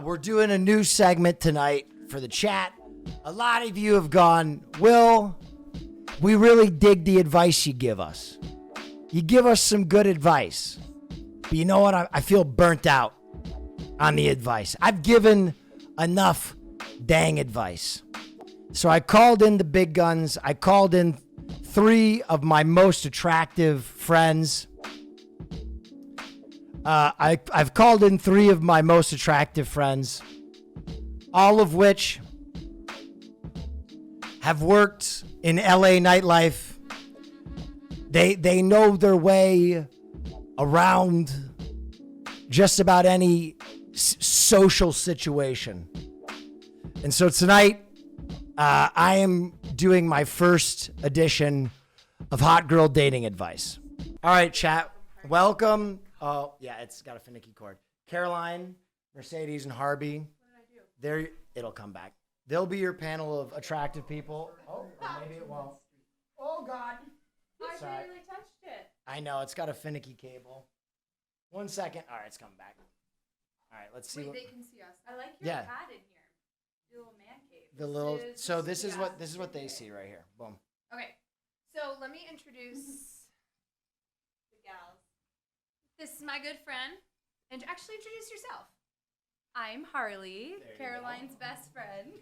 We're doing a new segment tonight for the chat. A lot of you have gone, Will, we really dig the advice you give us. You give us some good advice. But you know what? I feel burnt out on the advice. I've given enough dang advice. So I called in the big guns. I called in 3 of my most attractive friends. I've called in 3 of my most attractive friends, all of which have worked in LA nightlife. They know their way around just about any social situation. And so tonight, I am doing my first edition of Hot Girl Dating Advice. All right, chat, welcome. Oh, yeah, it's got a finicky cord. Caroline, Mercedes, and Harleigh. What did I do? It'll come back. They'll be your panel of attractive people. Oh, or maybe it won't. Oh, God. I barely touched it. I know, it's got a finicky cable. 1 second. All right, it's coming back. All right, let's see. Wait, they can see us. I like your pad in here. Your little man cave. This is what they see right here. Boom. Okay, so let me introduce the gals. This is my good friend. And actually introduce yourself. I'm Harleigh, Caroline's best friend.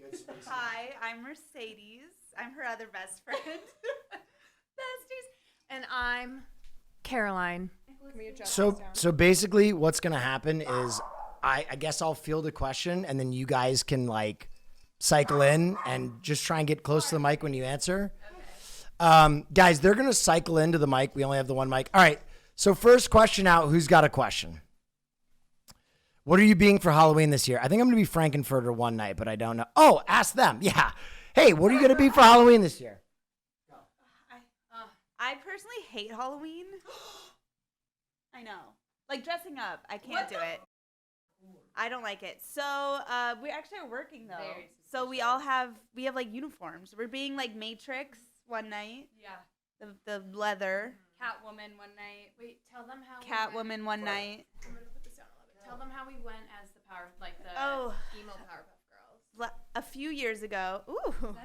Hi, I'm Mercedes. I'm her other best friend. Besties. And I'm Caroline. Can we adjust So this down? so basically what's gonna happen is I guess I'll field a question and then you guys can like cycle in and just try and get close to the mic when you answer. Guys, they're gonna cycle into the mic. We only have the one mic. All right. So first question out, who's got a question? What are you being for Halloween this year? I think I'm going to be Frankenfurter one night, but I don't know. Oh, ask them. Yeah. Hey, what are you going to be for Halloween this year? I personally hate Halloween. I know. Like dressing up, I can't do it. I don't like it. So we actually are working though. So we have like uniforms. We're being like Matrix one night. Yeah. The leather. Catwoman one night. Wait, tell them how Catwoman one night. I'm going to put this down a little bit. Tell them how we went as the emo Powerpuff Girls. A few years ago. Ooh.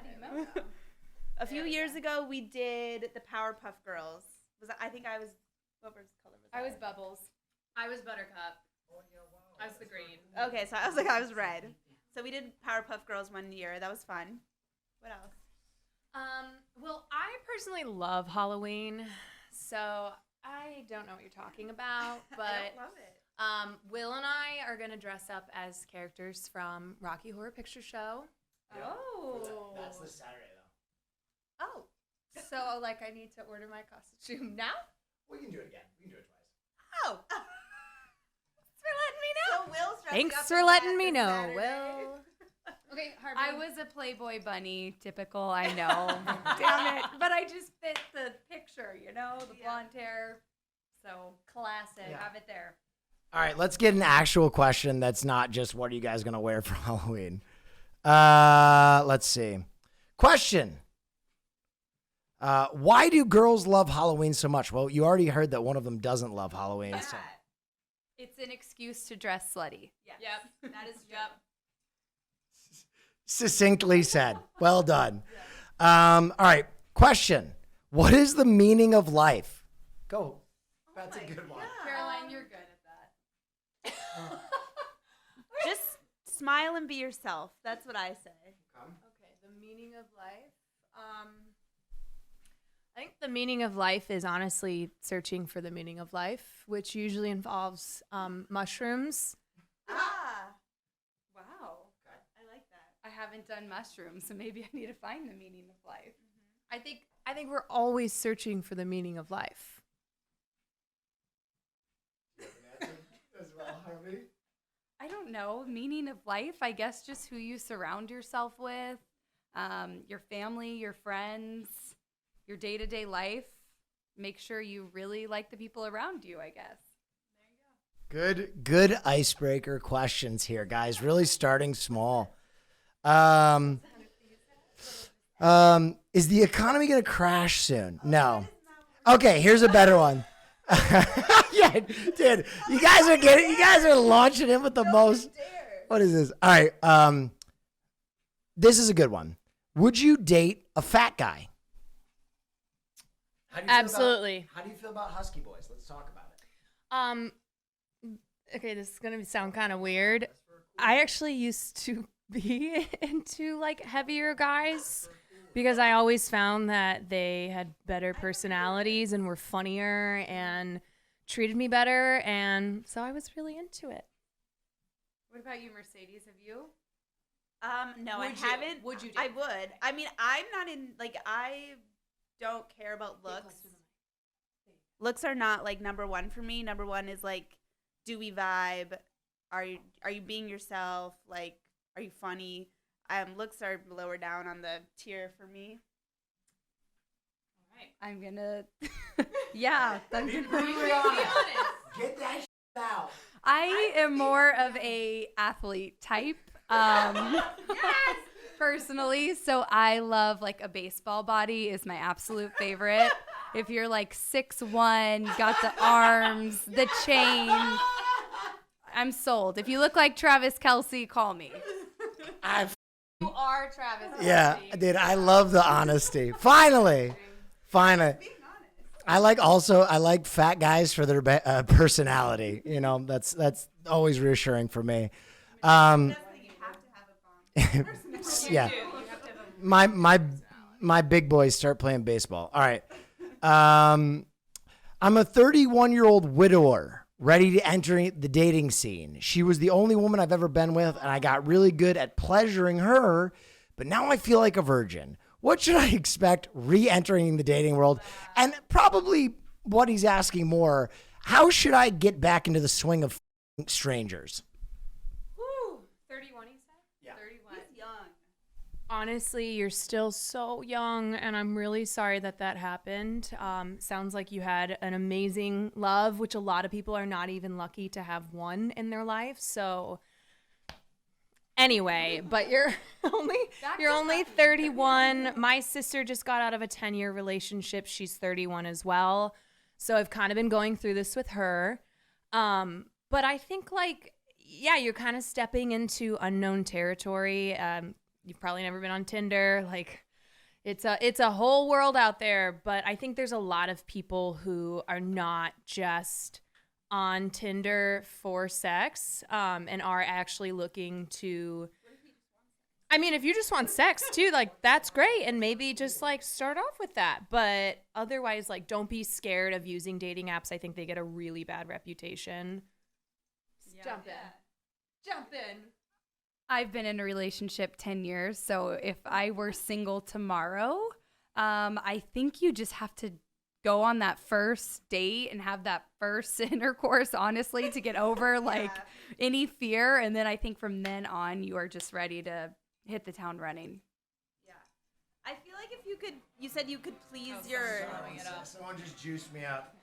A few years ago, we did the Powerpuff Girls. I think I was. What color was that? I was Bubbles. I was Buttercup. I was the green. Okay, so I was red. So we did Powerpuff Girls one year. That was fun. What else? Well, I personally love Halloween, so I don't know what you're talking about, but I don't love it. Will and I are gonna dress up as characters from Rocky Horror Picture Show. Oh. That's this Saturday though. Oh. So like I need to order my costume now? We can do it again. We can do it twice. Oh. Thanks for letting me know. So Will's dressing Thanks up for as letting that me this know, Saturday. Will. Okay, Harvey. I was a Playboy bunny, typical, I know. Damn it. But I just fit the picture, the blonde hair. So classic. Yeah. Have it there. All right, let's get an actual question that's not just what are you guys going to wear for Halloween. Let's see. Question. Why do girls love Halloween so much? Well, you already heard that one of them doesn't love Halloween. So. It's an excuse to dress slutty. Yes. Yep. That is true. Yep. Succinctly said. Well done. All right. Question. What is the meaning of life? Go. That's a good one. Caroline, you're good at that. Just smile and be yourself. That's what I say. Okay, the meaning of life. I think the meaning of life is honestly searching for the meaning of life, which usually involves mushrooms. Wow. I like that. I haven't done mushrooms, so maybe I need to find the meaning of life. I think we're always searching for the meaning of life. As well, Harvey. I don't know. Meaning of life, I guess just who you surround yourself with, your family, your friends, your day-to-day life. Make sure you really like the people around you, I guess. Good icebreaker questions here, guys. Really starting small. Is the economy going to crash soon? No. Okay, here's a better one. Yeah, dude, you guys are launching in with the most. What is this? All right. This is a good one. Would you date a fat guy? Absolutely. How do you feel about husky boys? Let's talk about it. Okay, this is gonna sound kind of weird. I actually used to be into like heavier guys because I always found that they had better personalities and were funnier and treated me better, and so I was really into it. What about you, Mercedes? Have you? No, Would I you? haven't. Would you I date? would. I mean, I'm not in, like, I don't care about looks. Looks are not, like, number one for me. Number one is, like, do we vibe? Are you being yourself? Like, are you funny? Looks are lower down on the tier for me. I'm gonna. Yeah, I'm gonna. Get that shit out. I am more of a athlete type. Personally, so I love like a baseball body is my absolute favorite. If you're like 6'1", got the arms, the chain, I'm sold. If you look like Travis Kelce, call me. You are Travis. Yeah, dude, I love the honesty. Finally. I like fat guys for their personality. You know, that's always reassuring for me. Yeah. My big boys start playing baseball. All right. I'm a 31-year-old widower ready to enter the dating scene. She was the only woman I've ever been with, and I got really good at pleasuring her, but now I feel like a virgin. What should I expect re-entering the dating world? And probably what he's asking more, how should I get back into the swing of strangers? Woo, 31, he said? Yeah. 31. He's young. Honestly, you're still so young, and I'm really sorry that happened. Sounds like you had an amazing love, which a lot of people are not even lucky to have one in their life. So anyway, but you're only 31. My sister just got out of a 10-year relationship. She's 31 as well. So I've kind of been going through this with her. But I think you're kind of stepping into unknown territory. You've probably never been on Tinder. Like it's a whole world out there, but I think there's a lot of people who are not just on Tinder for sex, and are actually looking to, I mean, if you just want sex too, like that's great. And maybe just like start off with that, but otherwise, like, don't be scared of using dating apps. I think they get a really bad reputation. Jump in. I've been in a relationship 10 years, so if I were single tomorrow, I think you just have to go on that first date and have that first intercourse, honestly, to get over like any fear. And then I think from then on, you are just ready to hit the town running. Yeah. I feel like if you said you could please Someone just juiced me up.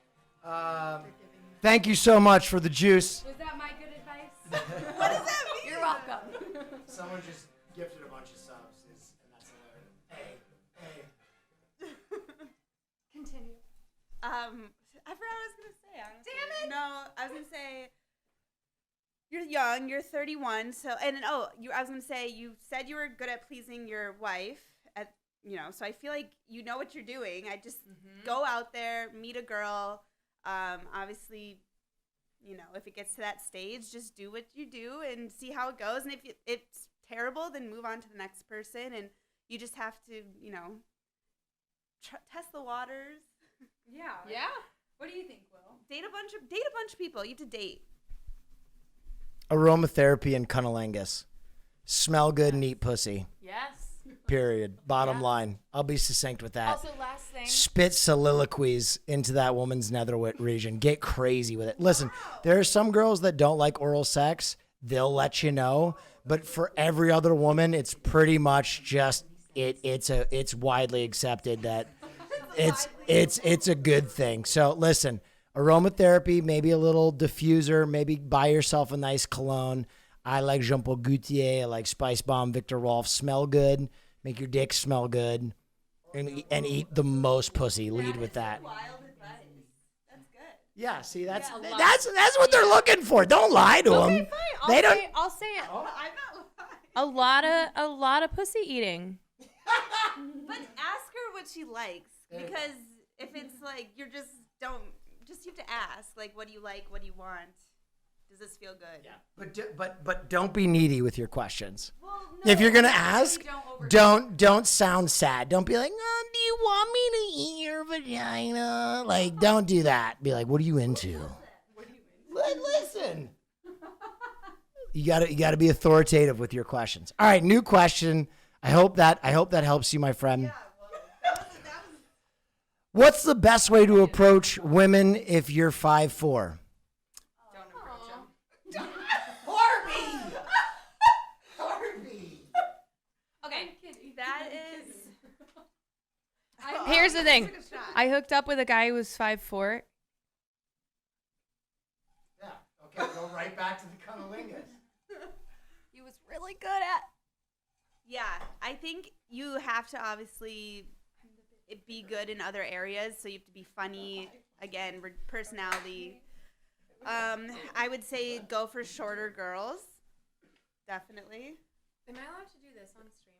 Thank you so much for the juice. Was that my good advice? What does that mean? You're welcome. Someone just gifted a bunch of subs, and that's hilarious. Hey. Continue. I forgot what I was gonna say. Honestly. Damn it! No, I was gonna say you're young. You're 31. So I was gonna say you said you were good at pleasing your wife. So I feel like you know what you're doing. I just go out there, meet a girl. Obviously, if it gets to that stage, just do what you do and see how it goes. And if it's terrible, then move on to the next person. And you just have to, test the waters. Yeah. What do you think, Will? Date a bunch of people. You have to date. Aromatherapy and cunnilingus. Smell good and eat pussy. Yes. Period. Bottom line. I'll be succinct with that. Also, last thing. Spit soliloquies into that woman's nether region. Get crazy with it. Listen, there are some girls that don't like oral sex. They'll let you know. But for every other woman, it's pretty much just it's widely accepted that it's a good thing. So listen, aromatherapy, maybe a little diffuser, maybe buy yourself a nice cologne. I like Jean Paul Gaultier. I like Spice Bomb, Victor Rolf. Smell good. Make your dick smell good. And eat the most pussy. Lead with that. Wild advice. That's good. Yeah, see, that's what they're looking for. Don't lie to them. Okay, fine. They don't. I'll say it. I'm not lying. A lot of pussy eating. But ask her what she likes, because if it's like you have to ask, like, what do you like, what do you want, does this feel good? Yeah. But don't be needy with your questions. Well, no, If you're gonna ask, don't sound sad. Don't be like, oh, do you want me to eat your vagina? Like, don't do that. Be like, what are you into? Listen. You gotta be authoritative with your questions. All right, new question. I hope that helps you, my friend. Yeah, well, that was What's the best way to approach women if you're 5'4"? Don't approach him. Harvey. Okay. that is. Here's the thing. Took a shot. I hooked up with a guy who was 5'4". Yeah. Okay. Go right back to the cunnilingus. He was really good at. Yeah, I think you have to obviously be good in other areas. So you have to be funny. Again, personality. I would say go for shorter girls. Definitely. Am I allowed to do this on stream?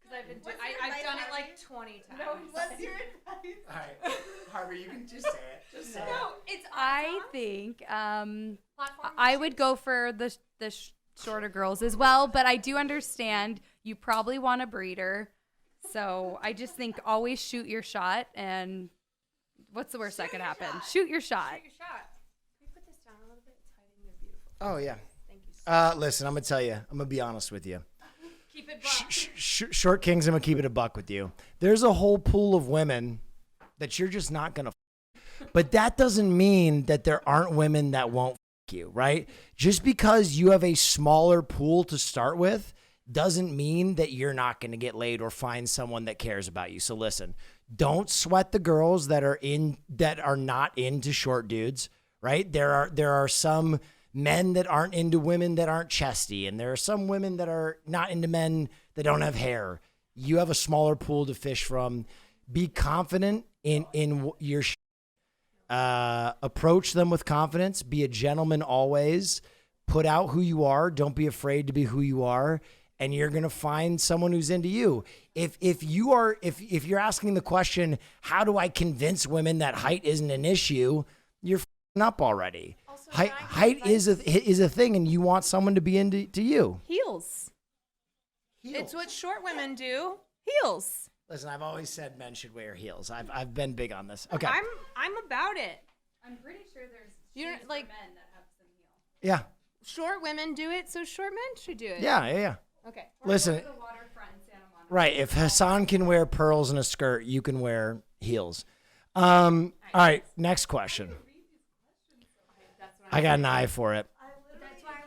Because I've done it like 20 times. What's your advice? All right, Harvey, you can just say it. Just say it. I think I would go for the shorter girls as well, but I do understand you probably want a breeder. So I just think always shoot your shot, and what's the worst that could happen? Shoot your shot. Shoot your shot. Can you put this down a little bit? It's hiding your beautiful. Oh yeah. Thank you. Listen, I'm gonna tell you. I'm gonna be honest with you. Keep it buck. Short Kings, I'm gonna keep it a buck with you. There's a whole pool of women that you're just not gonna. But that doesn't mean that there aren't women that won't you, right? Just because you have a smaller pool to start with doesn't mean that you're not going to get laid or find someone that cares about you. So listen, don't sweat the girls that are not into short dudes, right? There are some men that aren't into women that aren't chesty, and there are some women that are not into men that don't have hair. You have a smaller pool to fish from. Be confident in your approach them with confidence. Be a gentleman always. Put out who you are. Don't be afraid to be who you are, and you're gonna find someone who's into you. If you're asking the question, how do I convince women that height isn't an issue? You're f***ing up already. Also, Height is a thing, and you want someone to be into you. Heels. It's what short women do. Heels. Listen, I've always said men should wear heels. I've been big on this. Okay. I'm about it. I'm pretty sure there's You don't like men that have some heels. Yeah. short women do it, so short men should do it. Yeah. Okay. Listen. The waterfront in Santa Monica. Right. If Hassan can wear pearls in a skirt, you can wear heels. All right. Next question. I got an eye for it. That's why I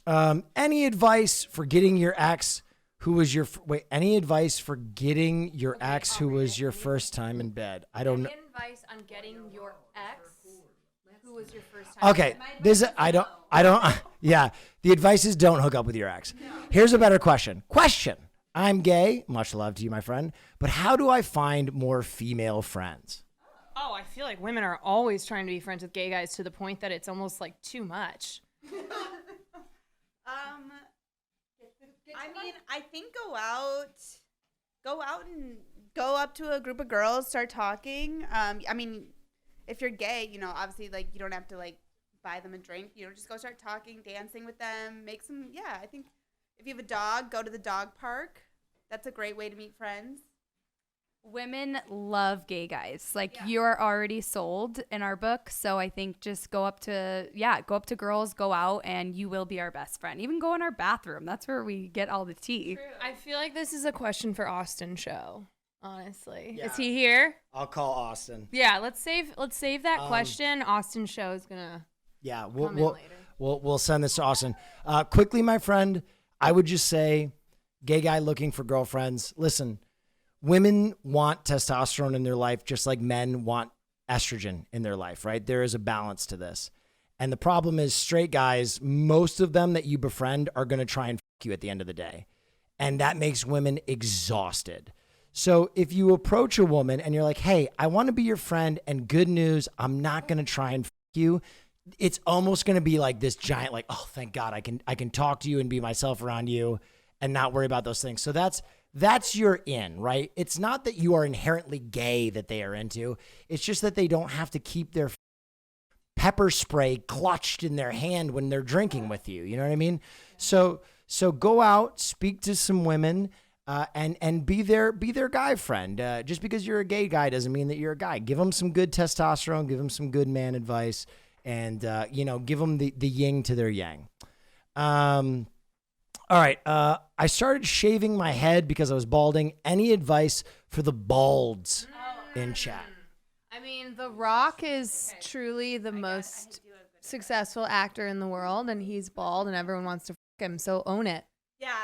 was not. Any advice for getting your ex who was your any advice for getting your ex who was your first time in bed? I don't know. Any advice on getting your ex who was your first time? Okay, I don't. Yeah, the advice is don't hook up with your ex. Here's a better question. I'm gay. Much love to you, my friend. But how do I find more female friends? Oh, I feel like women are always trying to be friends with gay guys to the point that it's almost like too much. I mean, I think go out and go up to a group of girls, start talking. I mean, if you're gay, obviously, like, you don't have to, like, buy them a drink. Just go start talking, dancing with them, make some, I think if you have a dog, go to the dog park. That's a great way to meet friends. Women love gay guys. Like, you're already sold in our book. So I think just go up to girls, go out, and you will be our best friend. Even go in our bathroom. That's where we get all the tea. I feel like this is a question for Austin Show, honestly. Yeah. Is he here? I'll call Austin. Yeah, let's save that question. Austin Show is gonna Yeah, come in later. we'll send this to Austin. Quickly, my friend, I would just say, gay guy looking for girlfriends. Listen, women want testosterone in their life just like men want estrogen in their life, right? There is a balance to this. And the problem is straight guys, most of them that you befriend are going to try and fuck you at the end of the day. And that makes women exhausted. So if you approach a woman and you're like, hey, I want to be your friend, and good news, I'm not going to try and fuck you, it's almost going to be like this giant, like, oh, thank God I can talk to you and be myself around you and not worry about those things. So that's your in, right? It's not that you are inherently gay that they are into. It's just that they don't have to keep their pepper spray clutched in their hand when they're drinking with you. You know what I mean? So go out, speak to some women, and be their guy friend. Just because you're a gay guy doesn't mean that you're a guy. Give them some good testosterone, give them some good man advice, and give them the yin to their yang. All right. I started shaving my head because I was balding. Any advice for the balds in chat? I mean, The Rock is truly the most successful actor in the world, and he's bald, and everyone wants to fuck him. So own it. Yeah,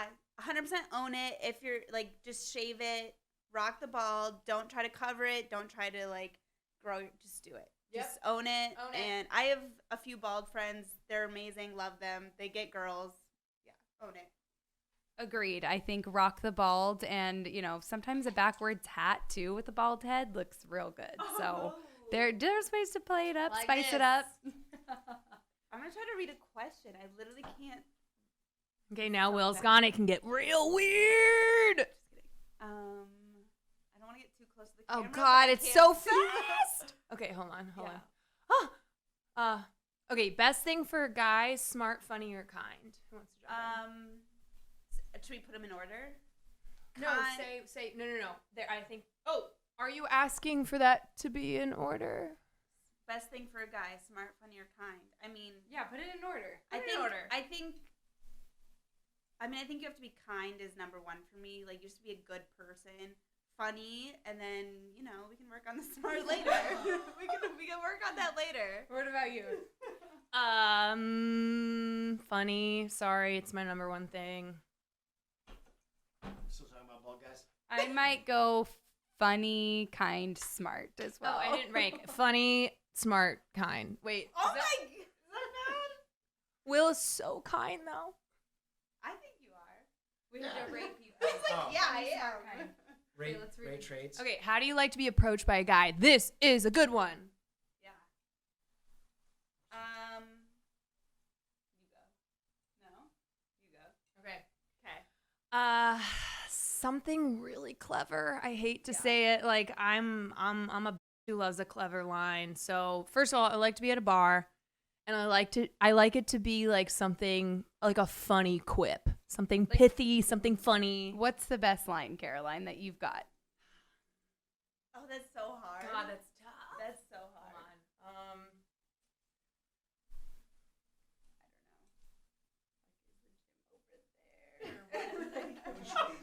100% own it. If you're like, just shave it, rock the bald. Don't try to cover it. Don't try to like grow. Just do it. Yep. Just own it. And I have a few bald friends. They're amazing. Love them. They get girls. Yeah, own it. Agreed. I think rock the bald, and sometimes a backwards hat too with a bald head looks real good. So there's ways to play it up, like spice it up. I'm gonna try to read a question. I literally can't. Okay, now Will's gone. It can get real weird. I don't want to get too close to the camera. Oh God, it's so fast. Okay, hold on. Okay, best thing for guys: smart, funny, or kind. Who wants to jump in? Should we put them in order? No, say no. There, I think. Oh, are you asking for that to be in order? Best thing for a guy: smart, funny, or kind. I mean, yeah, put it in order. I think you have to be kind is number one for me. Like, you have to be a good person, funny, and then we can work on the smart later. we can work on that later. What about you? Funny. Sorry, it's my number one thing. Still talking about bald guys? I might go funny, kind, smart as well. Oh, I didn't rank. Funny, smart, kind. Wait. Oh is that bad? Will is so kind though. I think you are. We have to rate people. Yeah, I am. Rate traits. Okay, how do you like to be approached by a guy? This is a good one. Yeah. You go. No? You go. Okay. Something really clever. I hate to say it. Like, I'm a bitch who loves a clever line. So first of all, I like to be at a bar, and I like it to be like something like a funny quip, something like, pithy, something funny. What's the best line, Caroline, that you've got? Oh, that's so hard. God, that's tough. That's so hard.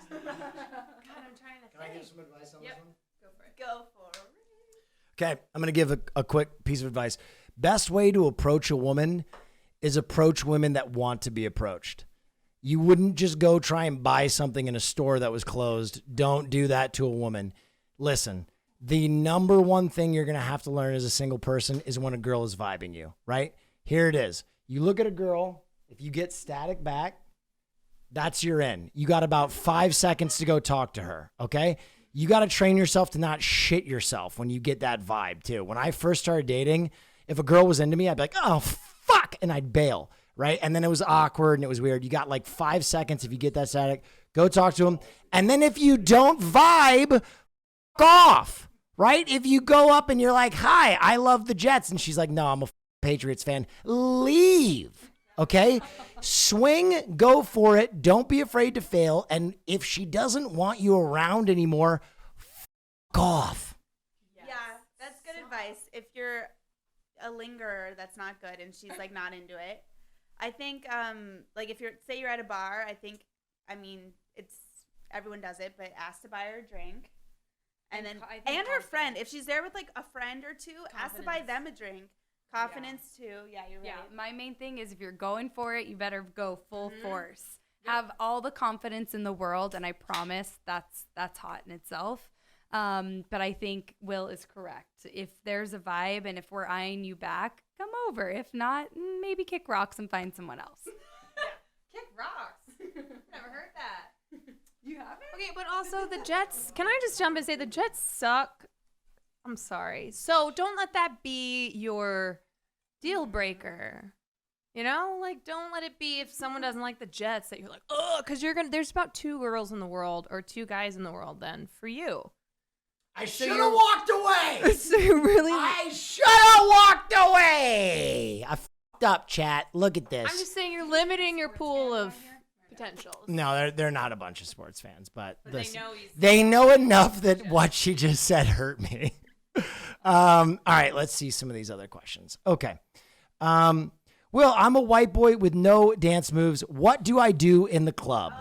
God, I'm trying to think. Can I give some advice on this one? Go for it. Okay, I'm going to give a quick piece of advice. Best way to approach a woman is approach women that want to be approached. You wouldn't just go try and buy something in a store that was closed. Don't do that to a woman. Listen, the number one thing you're going to have to learn as a single person is when a girl is vibing you, right? Here it is. You look at a girl, if you get static back, that's your in. You got about 5 seconds to go talk to her, okay? You got to train yourself to not shit yourself when you get that vibe, too. When I first started dating, if a girl was into me, I'd be like, oh, fuck, and I'd bail, right? And then it was awkward and it was weird. You got like 5 seconds if you get that static. Go talk to him. And then if you don't vibe, fuck off, right? If you go up and you're like, hi, I love the Jets, and she's like, no, I'm a Patriots fan, leave. Okay, swing, go for it. Don't be afraid to fail. And if she doesn't want you around anymore, fuck off. Yes. Yeah, that's good advice. If you're a lingerer, that's not good, and she's like not into it. I think, like if you're at a bar, it's everyone does it, but ask to buy her a drink, and her friend. If she's there with like a friend or two, ask to buy them a drink. Confidence too. Yeah, you're right. Yeah, my main thing is if you're going for it, you better go full force. Yep. Have all the confidence in the world, and I promise that's hot in itself. But I think Will is correct. If there's a vibe and if we're eyeing you back, come over. If not, maybe kick rocks and find someone else. Kick rocks. Never heard that. You haven't? Okay, but also the Jets. Can I just jump and say the Jets suck? I'm sorry. So don't let that be your deal breaker. You know, like don't let it be if someone doesn't like the Jets that you're like, oh, because there's about 2 girls in the world or 2 guys in the world then for you. I should have walked away. So you really, I should have walked away. I fucked up, chat. Look at this. I'm just saying you're limiting your pool of potentials. No, they're not a bunch of sports fans, but listen, they know they know enough that what she just said hurt me. All right, let's see some of these other questions. Okay. Will, I'm a white boy with no dance moves. What do I do in the club?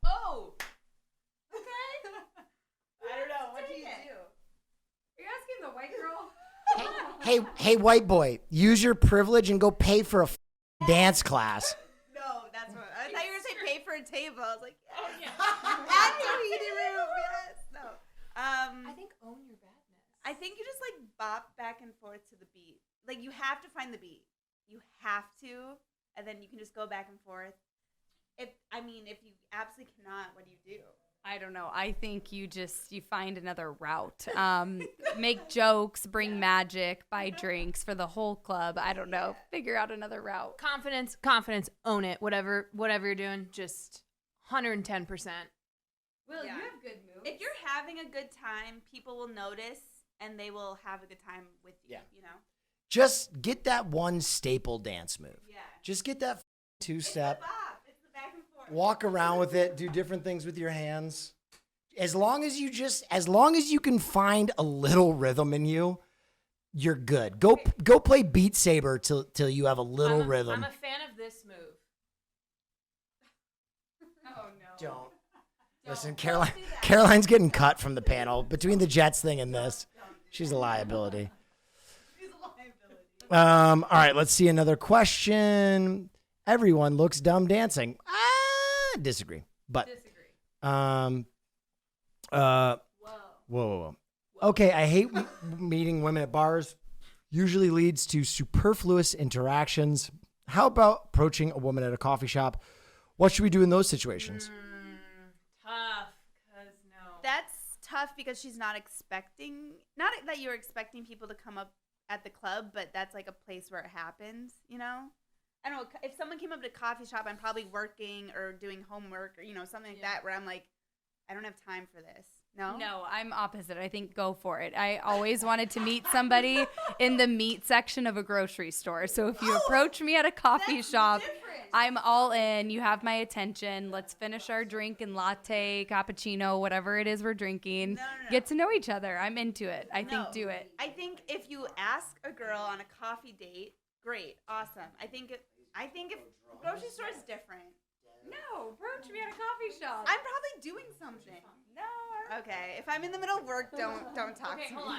Oh. Okay. I don't know. What do you do? Are you asking the white girl? Hey, white boy, use your privilege and go pay for a dance class. No, that's what I thought you were going to say. Pay for a table. I was like, yes. At the meeting room. Yes. No. I think own your badness. I think you just like bop back and forth to the beat. Like you have to find the beat. You have to, and then you can just go back and forth. If you absolutely cannot, what do you do? I don't know. I think you find another route. Make jokes, bring magic, buy drinks for the whole club. I don't know. Figure out another route. Confidence, own it. Whatever you're doing, just 110%. Will, you have good moves. If you're having a good time, people will notice, and they will have a good time with you. Yeah. You know. Just get that one staple dance move. Yeah. Just get that 2-step. It's the back and forth. Walk around with it. Do different things with your hands. As long as you can find a little rhythm in you, you're good. Go play Beat Saber till you have a little rhythm. I'm a fan of this move. Oh no. Don't. Listen, Caroline's getting cut from the panel between the Jets thing and this. She's a liability. All right, let's see another question. Everyone looks dumb dancing. Disagree. But whoa. Okay, I hate meeting women at bars. Usually leads to superfluous interactions. How about approaching a woman at a coffee shop? What should we do in those situations? Tough, cause no. That's tough because she's not that you're expecting people to come up at the club, but that's like a place where it happens, you know? I don't know, if someone came up to a coffee shop, I'm probably working or doing homework or, something like that where I'm like, I don't have time for this. No, I'm opposite. I think go for it. I always wanted to meet somebody in the meat section of a grocery store. So if you approach me at a coffee shop, I'm all in. You have my attention. Let's finish our drink and latte, cappuccino, whatever it is we're drinking. No. Get to know each other. I'm into it. I think do it. I think if you ask a girl on a coffee date, great, awesome. I think if grocery store is different. No, approach me at a coffee shop. I'm probably doing something. No. Okay. If I'm in the middle of work, don't talk to me. Hold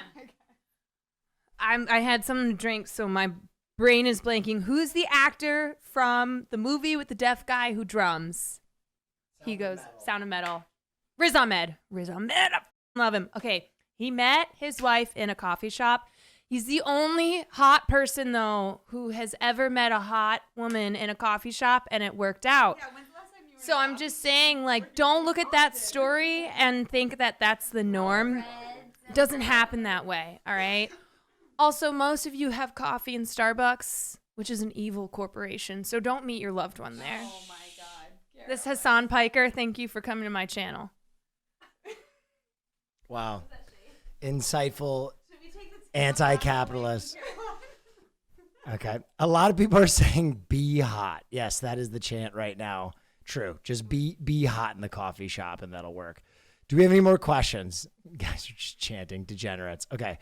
on. I had something to drink, so my brain is blanking. Who's the actor from the movie with the deaf guy who drums? He goes, Sound of Metal. Riz Ahmed. I love him. Okay. He met his wife in a coffee shop. He's the only hot person, though, who has ever met a hot woman in a coffee shop, and it worked out. Yeah, when's the last time you were So I'm just saying, like, don't look at that story and think that that's the norm. It doesn't happen that way, all right? Also, most of you have coffee in Starbucks, which is an evil corporation, so don't meet your loved one there. Oh, my God. This is Hassan Piker. Thank you for coming to my channel. Wow. Insightful, anti-capitalist. Okay. A lot of people are saying be hot. Yes, that is the chant right now. True. Just be hot in the coffee shop and that'll work. Do we have any more questions? Guys are just chanting, degenerates. Okay.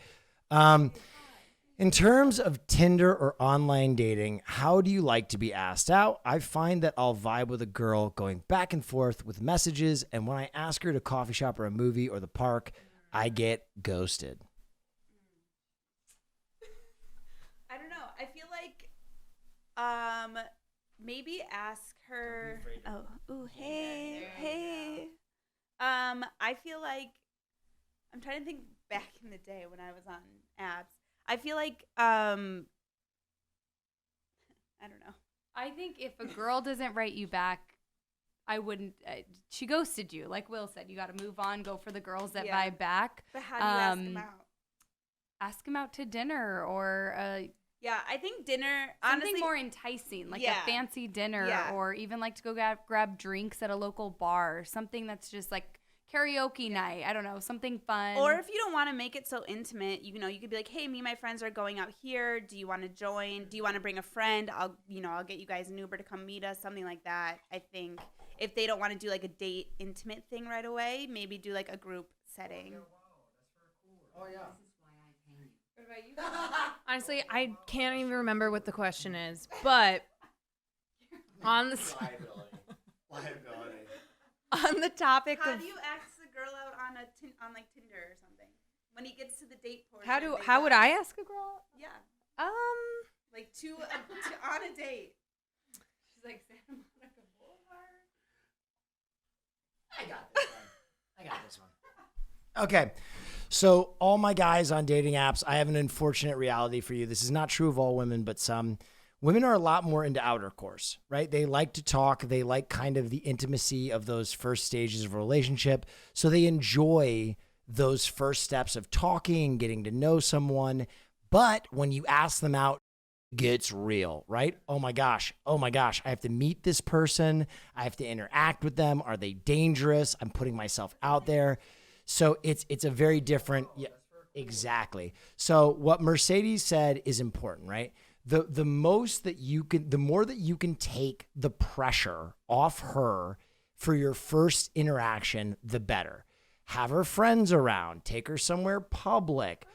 In terms of Tinder or online dating, how do you like to be asked out? I find that I'll vibe with a girl going back and forth with messages, and when I ask her to coffee shop or a movie or the park, I get ghosted. I don't know. I feel like maybe ask her. Hey. I feel like I'm trying to think back in the day when I was on apps. I feel like I don't know. I think if a girl doesn't write you back, I wouldn't. She ghosted you, like Will said. You got to move on. Go for the girls that vibe back. But how do you ask them out? Ask them out to dinner or Yeah, I think dinner, Something honestly, more enticing, like Yeah. a fancy dinner, Yeah. or even like to go grab drinks at a local bar. Something that's just like karaoke night. I don't know, something fun. or if you don't want to make it so intimate, you could be like, hey, me and my friends are going out here. Do you want to join? Do you want to bring a friend? I'll get you guys an Uber to come meet us, something like that. I think if they don't want to do like a date intimate thing right away, maybe do like a group setting. Oh yeah. Honestly, I can't even remember what the question is, but on the Liability. on the topic How of do you ask the girl out on on like Tinder or something? When he gets to the date portion. how would I ask a girl? Yeah, Um, like on a date. She's like Santa Monica Boulevard. I got this one. Okay. So all my guys on dating apps, I have an unfortunate reality for you. This is not true of all women, but some women are a lot more into outer course, right? They like to talk. They like kind of the intimacy of those first stages of a relationship. So they enjoy those first steps of talking, getting to know someone. But when you ask them out, it gets real, right? Oh my gosh. I have to meet this person. I have to interact with them. Are they dangerous? I'm putting myself out there. So it's a very different, yeah, exactly. So what Mercedes said is important, right? The more that you can take the pressure off her for your first interaction, the better. Have her friends around, take her somewhere public.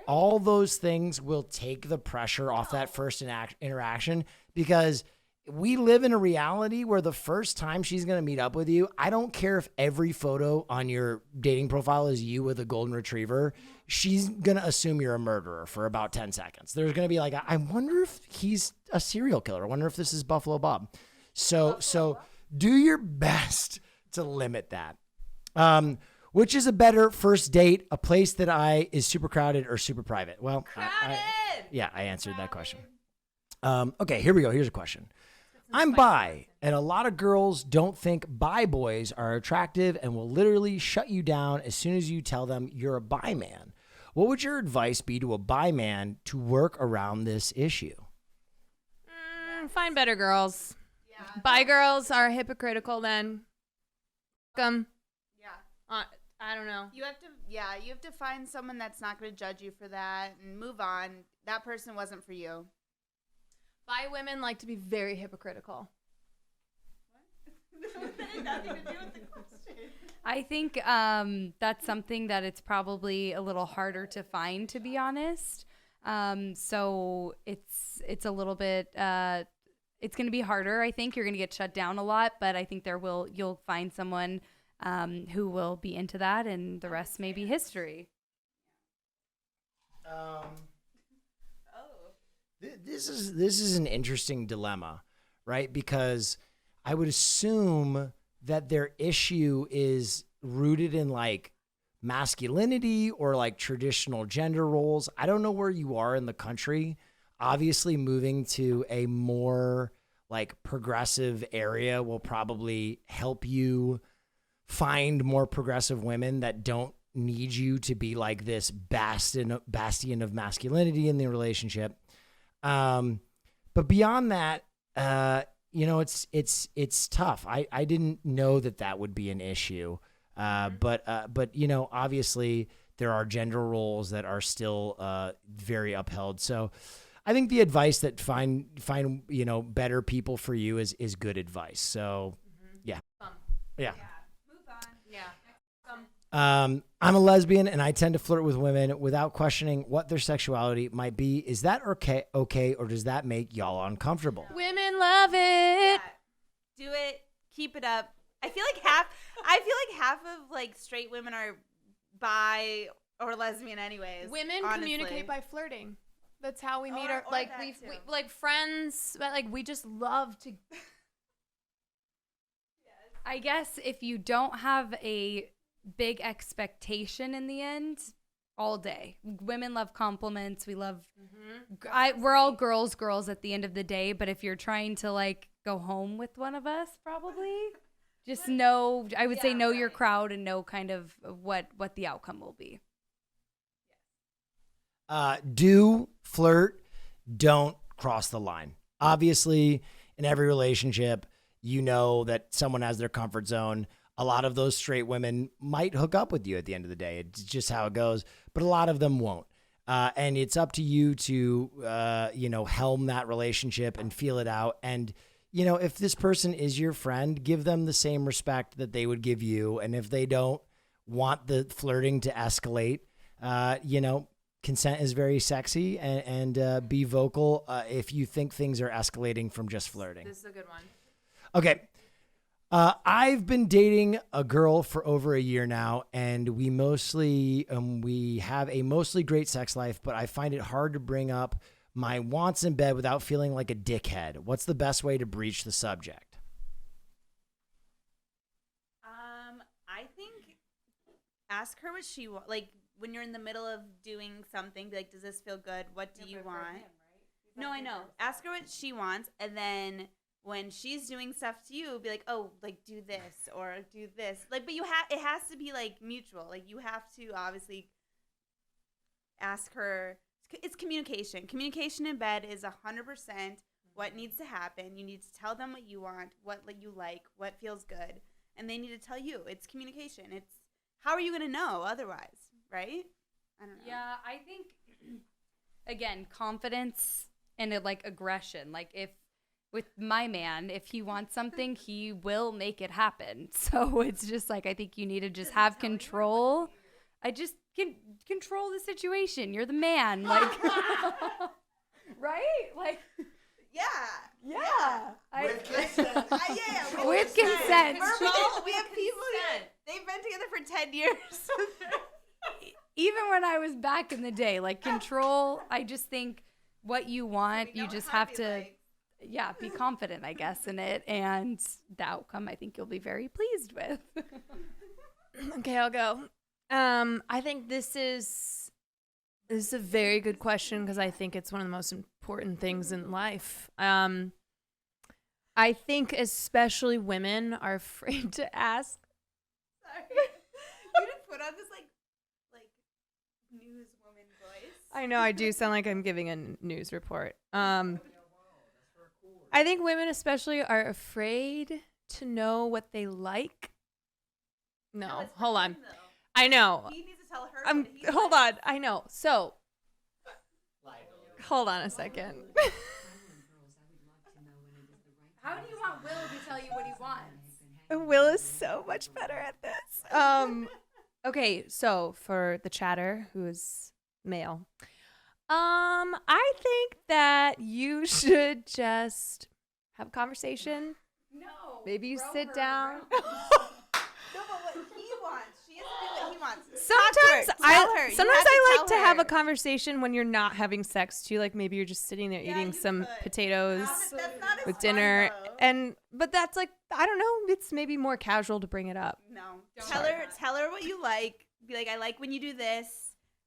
All those things will take the pressure off that first interaction, because we live in a reality where the first time she's going to meet up with you, I don't care if every photo on your dating profile is you with a golden retriever, she's going to assume you're a murderer for about 10 seconds. There's going to be like, I wonder if he's a serial killer. I wonder if this is Buffalo Bob. So do your best to limit that. Which is a better first date, a place that is super crowded or super private? Well, I answered that question. Okay, here we go. Here's a question. I'm bi, and a lot of girls don't think bi boys are attractive and will literally shut you down as soon as you tell them you're a bi man. What would your advice be to a bi man to work around this issue? Find better girls. Yeah. Bi girls are hypocritical then. Yeah. I don't know. You have to find someone that's not going to judge you for that and move on. That person wasn't for you. Bi women like to be very hypocritical. What? That had nothing to do with the question. I think that's something that it's probably a little harder to find, to be honest. So it's a little bit it's going to be harder. I think you're going to get shut down a lot, but I think you'll find someone who will be into that, and the rest may be history. This is an interesting dilemma, right? Because I would assume that their issue is rooted in like masculinity or like traditional gender roles. I don't know where you are in the country. Obviously, moving to a more like progressive area will probably help you find more progressive women that don't need you to be like this bastion of masculinity in the relationship. But beyond that, it's tough. I didn't know that would be an issue. But obviously there are gender roles that are still, very upheld. So I think the advice that find, better people for you is good advice. So yeah. Yeah. Move on. Yeah. I'm a lesbian and I tend to flirt with women without questioning what their sexuality might be. Is that okay, or does that make y'all uncomfortable? Women love it. Yeah. Do it. Keep it up. I feel like half of like straight women are bi or lesbian anyways. Women honestly. communicate by flirting. That's how we meet Or like that we too. like friends, but like we just love to. I guess if you don't have a big expectation in the end, all day. Women love compliments. We love, we're all girls at the end of the day. But if you're trying to like go home with one of us, probably just know, I would say know your crowd and know kind of what the outcome will be. Do flirt, don't cross the line. Obviously, in every relationship, you know that someone has their comfort zone. A lot of those straight women might hook up with you at the end of the day. It's just how it goes, but a lot of them won't. And it's up to you to, helm that relationship and feel it out. And, if this person is your friend, give them the same respect that they would give you. And if they don't want the flirting to escalate, consent is very sexy, and be vocal if you think things are escalating from just flirting. This is a good one. Okay. I've been dating a girl for over a year now, and we have a mostly great sex life, but I find it hard to bring up my wants in bed without feeling like a dickhead. What's the best way to breach the subject? I think ask her what she wants. Like, when you're in the middle of doing something, be like, does this feel good? What do you want? Him, right? No, I know. Ask her what she wants, and then when she's doing stuff to you, be like, oh, like, do this or do this. Like, but it has to be, like, mutual. Like, you have to obviously ask her. It's communication. Communication in bed is 100% what needs to happen. You need to tell them what you want, what you like, what feels good, and they need to tell you. It's communication. It's how are you going to know otherwise, right? I don't know. Yeah, I think, again, confidence and aggression. Like, if with my man, if he wants something, he will make it happen. So it's just I think you need to just have control. I just can control the situation. You're the man, right? Yeah. With consent. With consent. We have people they've been together for 10 years. Even when I was back in the day, control. I just think what you want, you just have to. Be confident, I guess, in it, and the outcome I think you'll be very pleased with. Okay, I'll go. I think this is a very good question because I think it's one of the most important things in life. I think especially women are afraid to ask. Sorry. You just put on this like newswoman voice. I know I do sound like I'm giving a news report. I think women especially are afraid to know what they like. No, hold on. I know. He needs to tell her. Hold on. I know. So, hold on a second. How do you want Will to tell you what he wants? Will is so much better at this. Okay, so for the chatter, who is male, I think that you should just have a conversation. No. Maybe you sit down. No, but what he wants. She has to do what he wants. Sometimes Sometimes I like to have a conversation when you're not having sex too. Like maybe you're just sitting there eating some potatoes That's not as with fun, dinner, though. but that's I don't know. It's maybe more casual to bring it up. No. Tell her what you like. Be like, I like when you do this.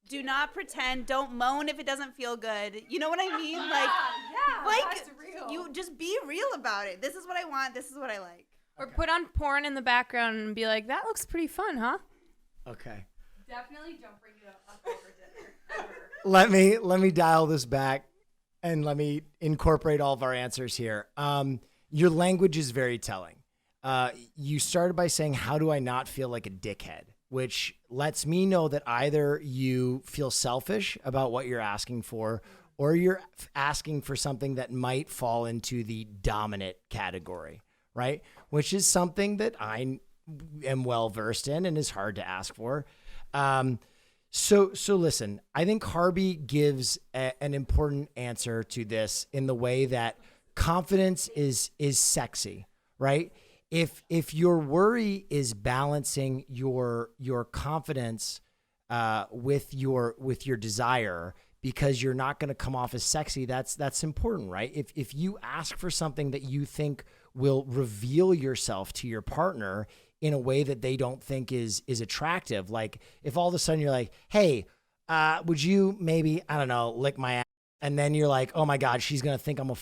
Do not pretend. Don't moan if it doesn't feel good. You know what I mean? That's real. You just be real about it. This is what I want. This is what I like. Or put on porn in the background and be like, that looks pretty fun, huh? Okay. Definitely don't bring it up over dinner, ever. Let me dial this back and let me incorporate all of our answers here. Your language is very telling. You started by saying, how do I not feel like a dickhead? Which lets me know that either you feel selfish about what you're asking for, or you're asking for something that might fall into the dominant category, right? Which is something that I am well versed in and is hard to ask for. So listen, I think Harleigh gives an important answer to this in the way that confidence is sexy, right? If your worry is balancing your confidence with your desire because you're not going to come off as sexy, that's important, right? If you ask for something that you think will reveal yourself to your partner in a way that they don't think is attractive, like if all of a sudden you're like, hey, would you maybe, I don't know, lick my ass? And then you're like, oh my God, she's going to think I'm a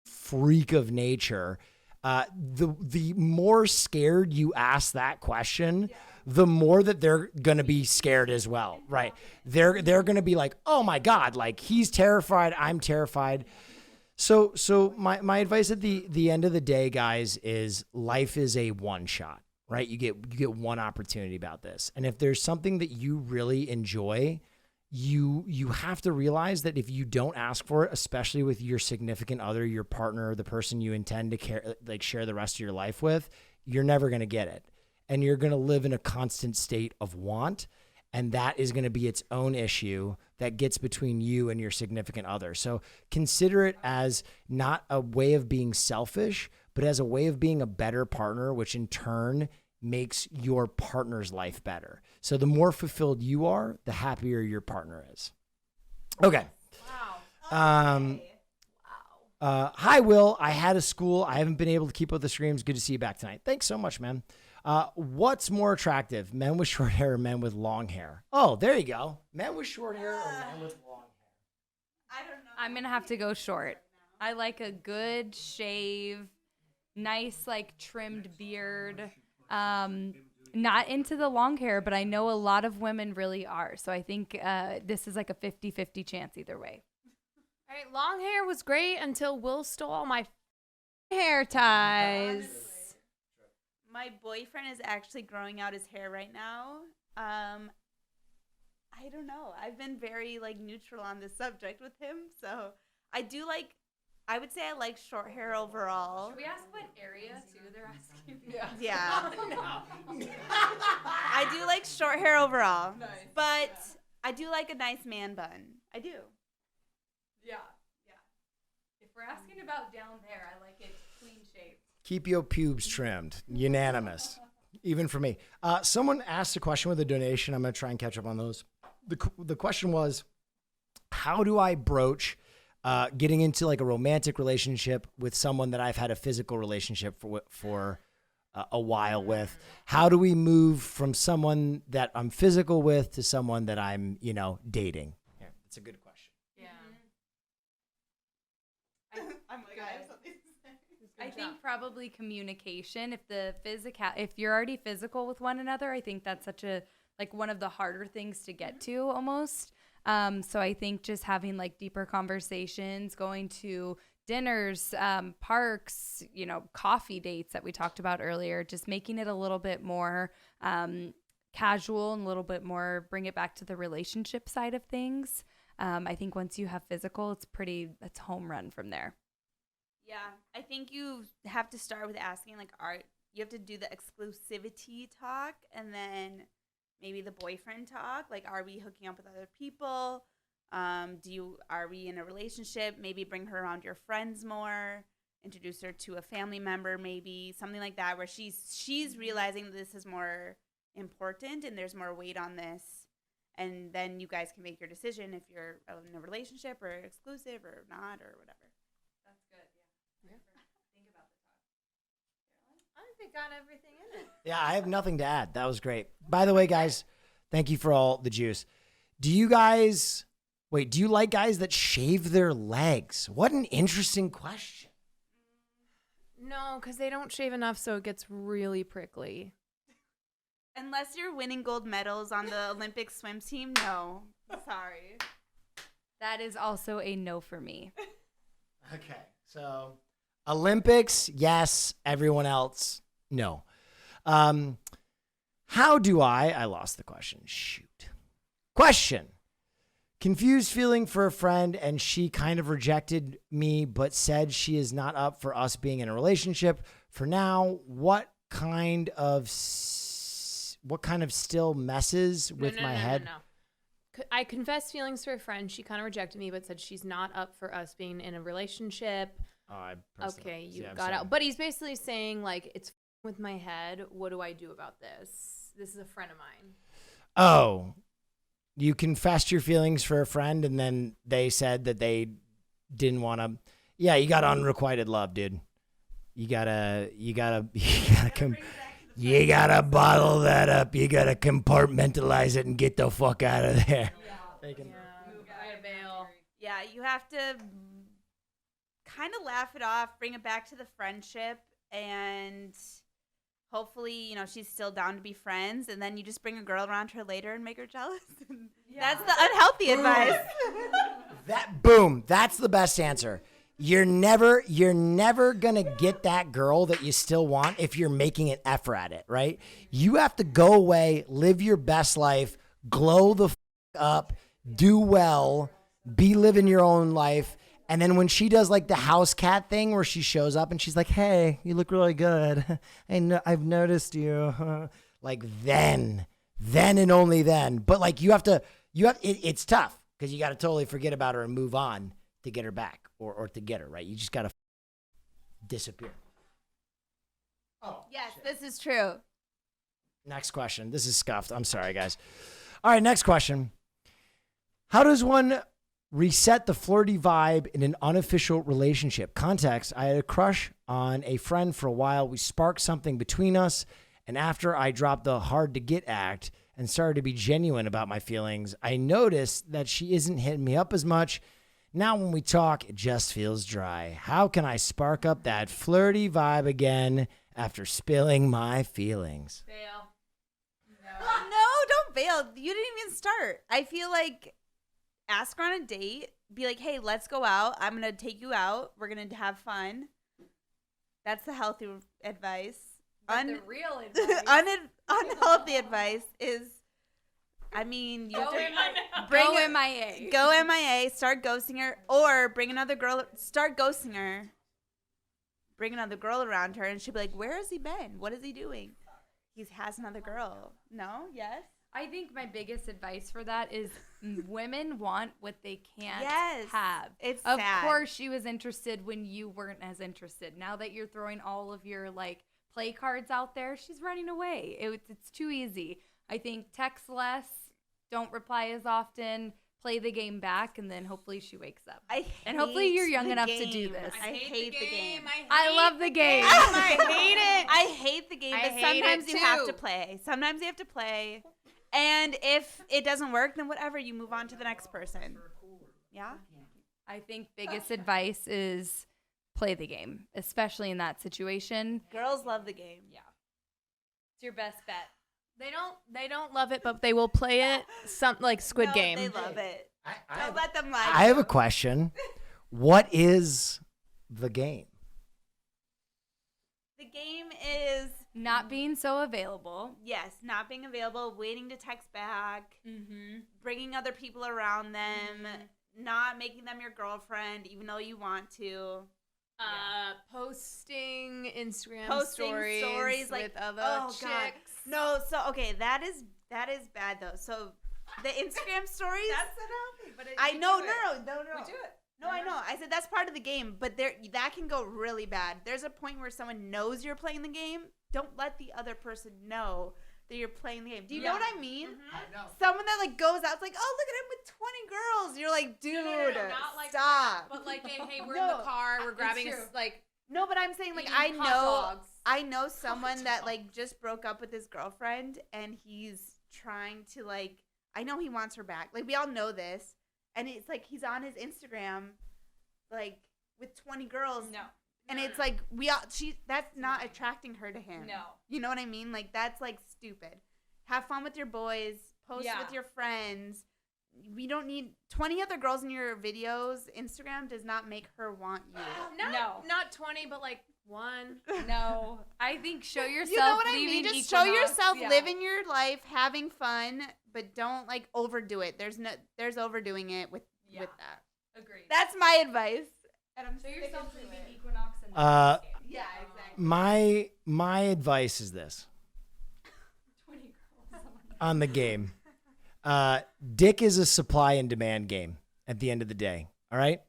freak of nature. The more scared you ask that question, the more that they're going to be scared as well, right? They're going to be like, oh my God, like he's terrified, I'm terrified. So my advice at the end of the day, guys, is life is a one shot, right? You get one opportunity about this. And if there's something that you really enjoy, you have to realize that if you don't ask for it, especially with your significant other, your partner, the person you intend to share the rest of your life with, you're never going to get it. And you're going to live in a constant state of want. And that is going to be its own issue that gets between you and your significant other. So consider it as not a way of being selfish, but as a way of being a better partner, which in turn makes your partner's life better. So the more fulfilled you are, the happier your partner is. Okay. Wow. Hi, Will. I had a school. I haven't been able to keep up with the streams. Good to see you back tonight. Thanks so much, man. What's more attractive, men with short hair or men with long hair? Oh, there you go. Men with short hair or men with long hair? I don't know. I'm going to have to go short. I like a good shave, nice, like, trimmed beard. Not into the long hair, but I know a lot of women really are. So I think this is like a 50-50 chance either way. All right, long hair was great until Will stole all my hair ties. My boyfriend is actually growing out his hair right now. I don't know. I've been very neutral on this subject with him. So I would say I like short hair overall. Should we ask what area too they're asking? Yeah. I do like short hair overall. Nice. But I do like a nice man bun. I do. Yeah. If we're asking about down there, I like it clean shaved. Keep your pubes trimmed. Unanimous. Even for me. Someone asked a question with a donation. I'm going to try and catch up on those. The question was, how do I broach getting into like a romantic relationship with someone that I've had a physical relationship for a while with? How do we move from someone that I'm physical with to someone that I'm, dating? Yeah, that's a good question. Yeah. I'm like, I have something to say. I think probably communication. If you're already physical with one another, I think that's such a one of the harder things to get to almost. So I think just having deeper conversations, going to dinners, parks, coffee dates that we talked about earlier, just making it a little bit more casual and a little bit more, bring it back to the relationship side of things. I think once you have physical, it's home run from there. Yeah, I think you have to start with asking you have to do the exclusivity talk and then maybe the boyfriend talk. Are we hooking up with other people? Are we in a relationship? Maybe bring her around your friends more, introduce her to a family member, maybe something like that, where she's realizing this is more important and there's more weight on this. And then you guys can make your decision if you're in a relationship or exclusive or not or whatever. That's good. Yeah. Think about the talk. I think I got everything in it. Yeah, I have nothing to add. That was great. By the way, guys, thank you for all the juice. Do you like guys that shave their legs? What an interesting question. No, because they don't shave enough, so it gets really prickly. Unless you're winning gold medals on the Olympic swim team, no. Sorry. That is also a no for me. Okay, so Olympics, yes. Everyone else, no. How do I lost the question. Shoot. Question. Confused feeling for a friend and she kind of rejected me but said she is not up for us being in a relationship for now. What kind of still messes with my head? No. I confessed feelings for a friend. She kind of rejected me but said she's not up for us being in a relationship. Okay, you got out. But he's basically saying it's with my head. What do I do about this? This is a friend of mine. Oh, you confessed your feelings for a friend and then they said that they didn't want to. Yeah, you got unrequited love, dude. You gotta bottle that up. You gotta compartmentalize it and get the fuck out of there. Yeah, you have to kind of laugh it off, bring it back to the friendship, and hopefully, you know, she's still down to be friends, and then you just bring a girl around her later and make her jealous. That's the unhealthy advice. That's the best answer. You're never gonna get that girl that you still want if you're making an effort at it, right? You have to go away, live your best life, glow the up, do well, be living your own life. And then when she does like the house cat thing where she shows up and she's like, hey, you look really good. I've noticed you. Like then and only then. But like it's tough because you got to totally forget about her and move on to get her back or to get her, right? You just got to disappear. Oh, yes, shit. This is true. Next question. This is scuffed. I'm sorry, guys. All right, next question. How does one reset the flirty vibe in an unofficial relationship? Context, I had a crush on a friend for a while. We sparked something between us, and after I dropped the hard to get act and started to be genuine about my feelings, I noticed that she isn't hitting me up as much. Now when we talk, it just feels dry. How can I spark up that flirty vibe again after spilling my feelings? Bail. No, don't bail. You didn't even start. I feel like ask her on a date. Be like, hey, let's go out. I'm going to take you out. We're going to have fun. That's the healthy advice. The real advice. Unhealthy advice is, I mean, you have to MIA. Go MIA. Start ghosting her. Or bring another girl. Start ghosting her. Bring another girl around her. And she'll be like, where has he been? What is he doing? He has another girl. No? Yes? I think my biggest advice for that is women want what they can't have. It's of sad. course she was interested when you weren't as interested. Now that you're throwing all of your like play cards out there, she's running away. It's too easy. I think text less, don't reply as often, play the game back, and then hopefully she wakes up. And hopefully you're young enough to do this. I hate the game. I love the game. I hate it. I hate the game, but sometimes you have to play. Sometimes you have to play. And if it doesn't work, then whatever, you move on to the next person. Yeah? I think biggest advice is play the game, especially in that situation. Girls love the game. Yeah. It's your best bet. They don't love it, but they will play it like Squid Game. They love it. Don't let them lie. I have a question. What is the game? The game is not being so available. Yes, not being available, waiting to text back, bringing other people around them, not making them your girlfriend, even though you want to. Posting Instagram stories like, with other chicks. God. No, so okay, that is bad though. So the Instagram stories. That's unhealthy, but I know. No. We do it. No, I know. I said that's part of the game, but that can go really bad. There's a point where someone knows you're playing the game. Don't let the other person know that you're playing the game. Do you know what I mean? I know. Someone that like goes out, it's like, oh, look at him with 20 girls. You're like, dude, no, not like stop. That, but like, hey, we're in the car, we're grabbing No, but I'm saying like I know someone that like just broke up with his girlfriend and he's trying to like, I know he wants her back. Like we all know this. And it's like he's on his Instagram, like with 20 girls. No. And it's like that's not attracting her to him. No. You know what I mean? Like that's like stupid. Have fun with your boys. Post with your friends. We don't need 20 other girls in your videos. Instagram does not make her want you. Not 20, but like one. No. I think show yourself. You know what I mean? Just show yourself living your life, having fun, but don't like overdo it. There's overdoing it with that. Agreed. That's my advice. And I'm show yourself leaving Equinox and yeah, exactly. My advice is this. 20 girls on the game. Dick is a supply and demand game at the end of the day. All right.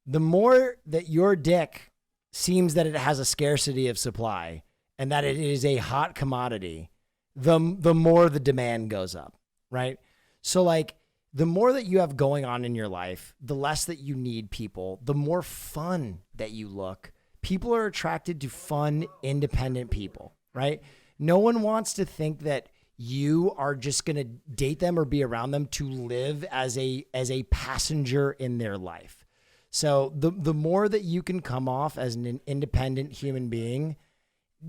The more that your dick seems that it has a scarcity of supply and that it is a hot commodity, the more the demand goes up. Right. So like the more that you have going on in your life, the less that you need people, the more fun that you look. People are attracted to fun, independent people, right? No one wants to think that you are just going to date them or be around them to live as a passenger in their life. So the more that you can come off as an independent human being,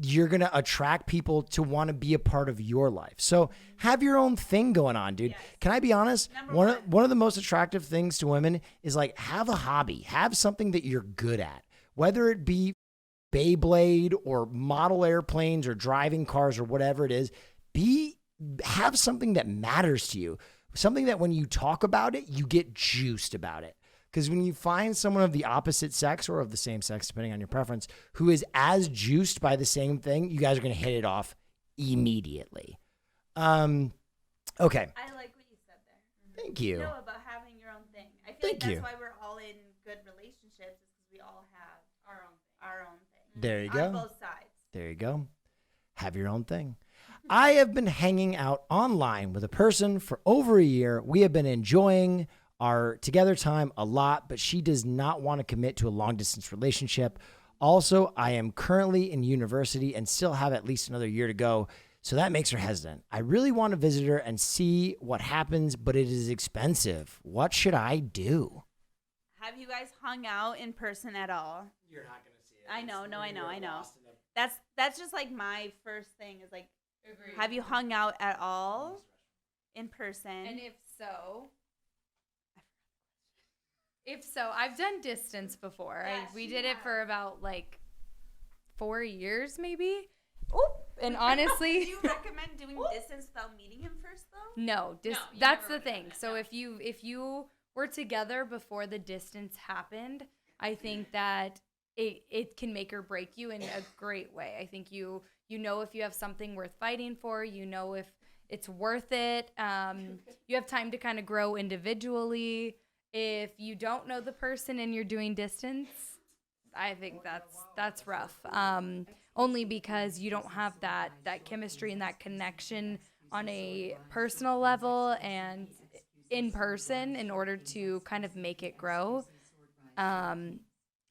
you're going to attract people to want to be a part of your life. So have your own thing going on, dude. Yes. Can I be honest? One of the most attractive things to women is like, have a hobby, have something that you're good at, whether it be Beyblade or model airplanes or driving cars or whatever it is. Have something that matters to you, something that when you talk about it, you get juiced about it. Because when you find someone of the opposite sex or of the same sex, depending on your preference, who is as juiced by the same thing, you guys are going to hit it off immediately. Okay. I like what you said there. Thank you. No, about having your own thing. I feel like that's why we're all in good relationships, is because we all have our own thing. There you go. On both sides. There you go. Have your own thing. I have been hanging out online with a person for over a year. We have been enjoying our together time a lot, but she does not want to commit to a long distance relationship. Also, I am currently in university and still have at least another year to go, so that makes her hesitant. I really want to visit her and see what happens, but it is expensive. What should I do? Have you guys hung out in person at all? You're not going to see it. I know. That's just like my first thing is like, have you hung out at all in person? And if so, I've done distance before. Yes, We did it for about like 4 years, maybe. Oop. And honestly, do you recommend doing distance without meeting him first, though? No, that's the thing. So if you were together before the distance happened, I think that it can make or break you in a great way. I think you know if you have something worth fighting for, you know if it's worth it. You have time to kind of grow individually. If you don't know the person and you're doing distance, I think that's rough. Only because you don't have that chemistry and that connection on a personal level and in person in order to kind of make it grow.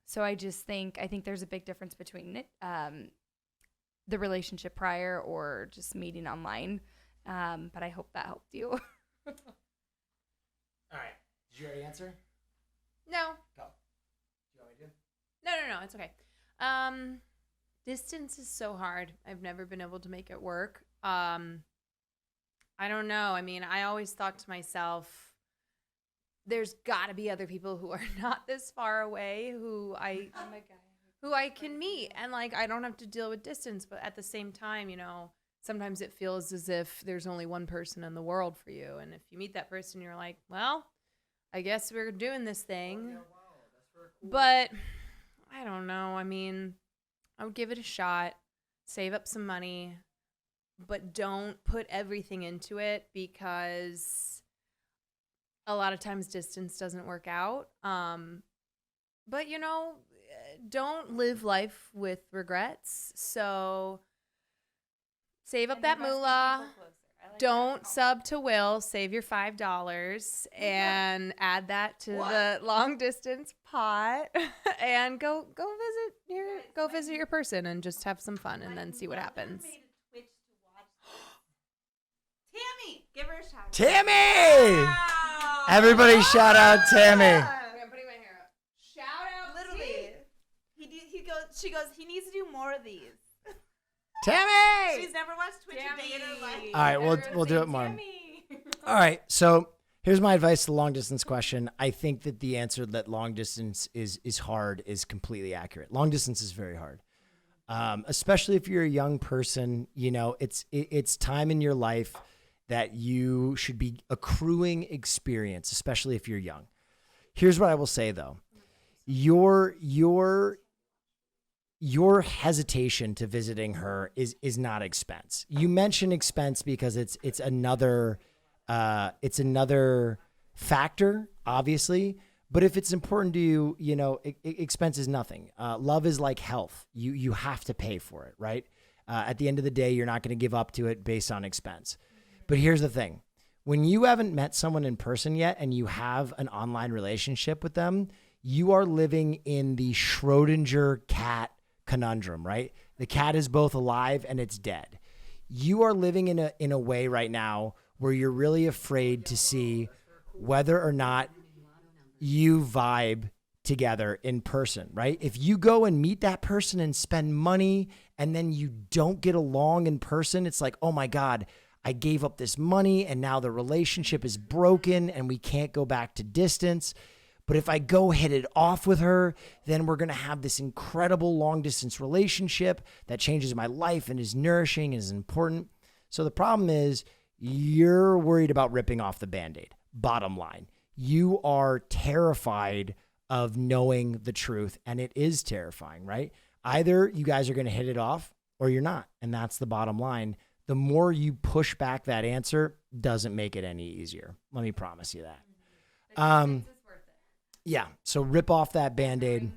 So I think there's a big difference between the relationship prior or just meeting online. But I hope that helped you. All right. Did you already answer? No. Go. Do you want me to? No, it's okay. Distance is so hard. I've never been able to make it work. I don't know. I mean, I always thought to myself, there's got to be other people who are not this far away who I can meet, and like I don't have to deal with distance. But at the same time, sometimes it feels as if there's only one person in the world for you, and if you meet that person, you're like, well, I guess we're doing this thing. But I don't know. I mean, I would give it a shot, save up some money, but don't put everything into it because a lot of times distance doesn't work out. But, don't live life with regrets. So save up that moolah. Don't sub to Will. Save your $5 and add that to the long distance pot, and go visit your person and just have some fun and then see what happens. Tammy, give her a shout. Tammy! Wow. Everybody shout out Tammy. I'm putting my hair up. Shout out. Literally. She goes, he needs to do more of these. Tammy! She's never watched Twitch a day in her life. All right, we'll do it more. All right, so here's my advice to the long distance question. I think that the answer that long distance is hard is completely accurate. Long distance is very hard, especially if you're a young person. It's time in your life that you should be accruing experience, especially if you're young. Here's what I will say though: your hesitation to visiting her is not expense. You mention expense because it's another factor, obviously. But if it's important to you, expense is nothing. Love is like health. You have to pay for it, right? At the end of the day, you're not going to give up to it based on expense. But here's the thing. When you haven't met someone in person yet and you have an online relationship with them, you are living in the Schrodinger cat conundrum, right? The cat is both alive and it's dead. You are living in a way right now where you're really afraid to see whether or not you vibe together in person, right? If you go and meet that person and spend money and then you don't get along in person, it's like, oh my God, I gave up this money and now the relationship is broken and we can't go back to distance. But if I go hit it off with her, then we're going to have this incredible long distance relationship that changes my life and is nourishing and is important. So the problem is you're worried about ripping off the Band-Aid. Bottom line, you are terrified of knowing the truth, and it is terrifying, right? Either you guys are going to hit it off or you're not, and that's the bottom line. The more you push back that answer doesn't make it any easier. Let me promise you that. Yeah, so rip off that Band-Aid.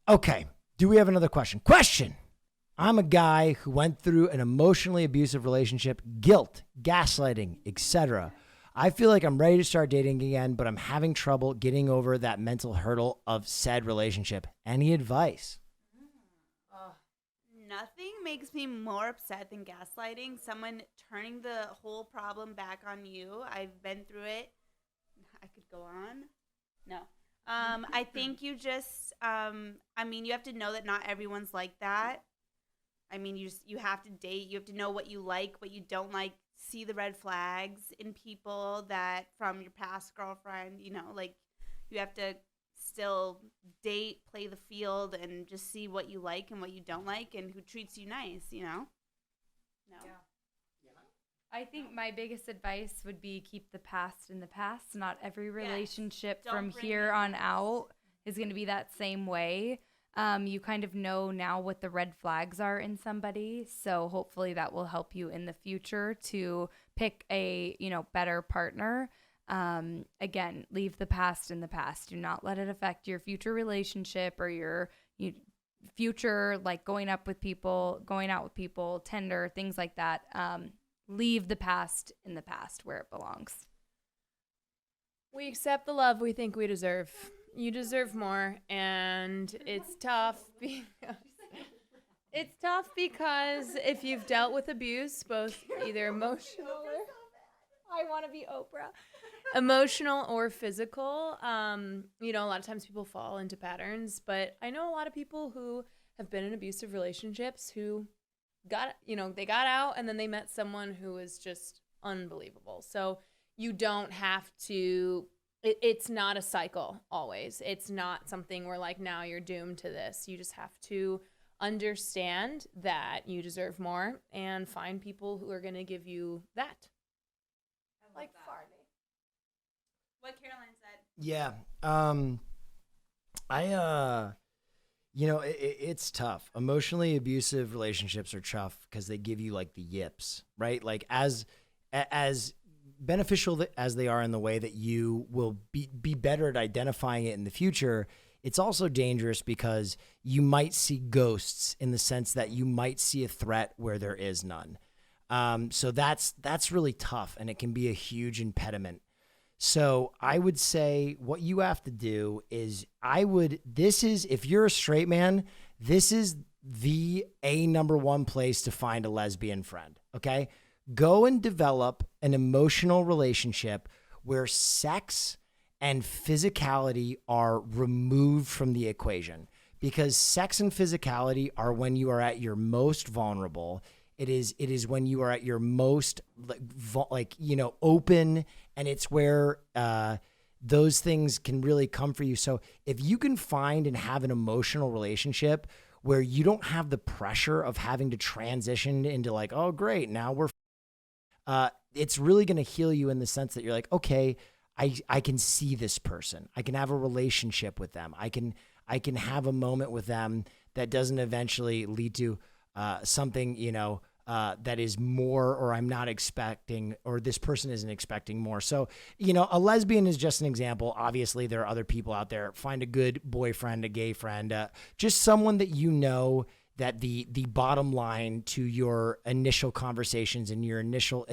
Okay, do we have another question? I'm a guy who went through an emotionally abusive relationship, guilt, gaslighting, etc. I feel like I'm ready to start dating again, but I'm having trouble getting over that mental hurdle of said relationship. Any advice? Nothing makes me more upset than gaslighting. Someone turning the whole problem back on you. I've been through it. I could go on. No. I think you just, you have to know that not everyone's like that. I mean, you have to date. You have to know what you like, what you don't like. See the red flags in people that from your past girlfriend. You have to still date, play the field, and just see what you like and what you don't like, and who treats you nice. No. Yeah. I think my biggest advice would be keep the past in the past. Not every relationship from here on out is going to be that same way. You kind of know now what the red flags are in somebody. So hopefully that will help you in the future to pick a, better partner. Again, leave the past in the past. Do not let it affect your future relationship or your future, like going out with people, Tinder, things like that. Leave the past in the past where it belongs. We accept the love we think we deserve. You deserve more, and it's tough. It's tough because if you've dealt with abuse, both either emotional or I want to be Oprah, emotional or physical, a lot of times people fall into patterns. But I know a lot of people who have been in abusive relationships who they got out and then they met someone who was just unbelievable. So you don't have to. It's not a cycle always. It's not something where like now you're doomed to this. You just have to understand that you deserve more and find people who are going to give you that. Like Farley. What Caroline said. Yeah. It's tough. Emotionally abusive relationships are tough because they give you like the yips, right? Like as beneficial as they are in the way that you will be better at identifying it in the future, it's also dangerous because you might see ghosts in the sense that you might see a threat where there is none. So that's really tough, and it can be a huge impediment. So I would say what you have to do is if you're a straight man, this is the number one place to find a lesbian friend. Okay. Go and develop an emotional relationship where sex and physicality are removed from the equation, because sex and physicality are when you are at your most vulnerable. It is when you are at your most open, and it's where those things can really come for you. So if you can find and have an emotional relationship where you don't have the pressure of having to transition into like, oh great, now we're it's really going to heal you in the sense that you're like, okay, I can see this person. I can have a relationship with them. I can have a moment with them that doesn't eventually lead to something, that is more, or I'm not expecting, or this person isn't expecting more. So, a lesbian is just an example. Obviously, there are other people out there. Find a good boyfriend, a gay friend, just someone that that the bottom line to your initial conversations and your initial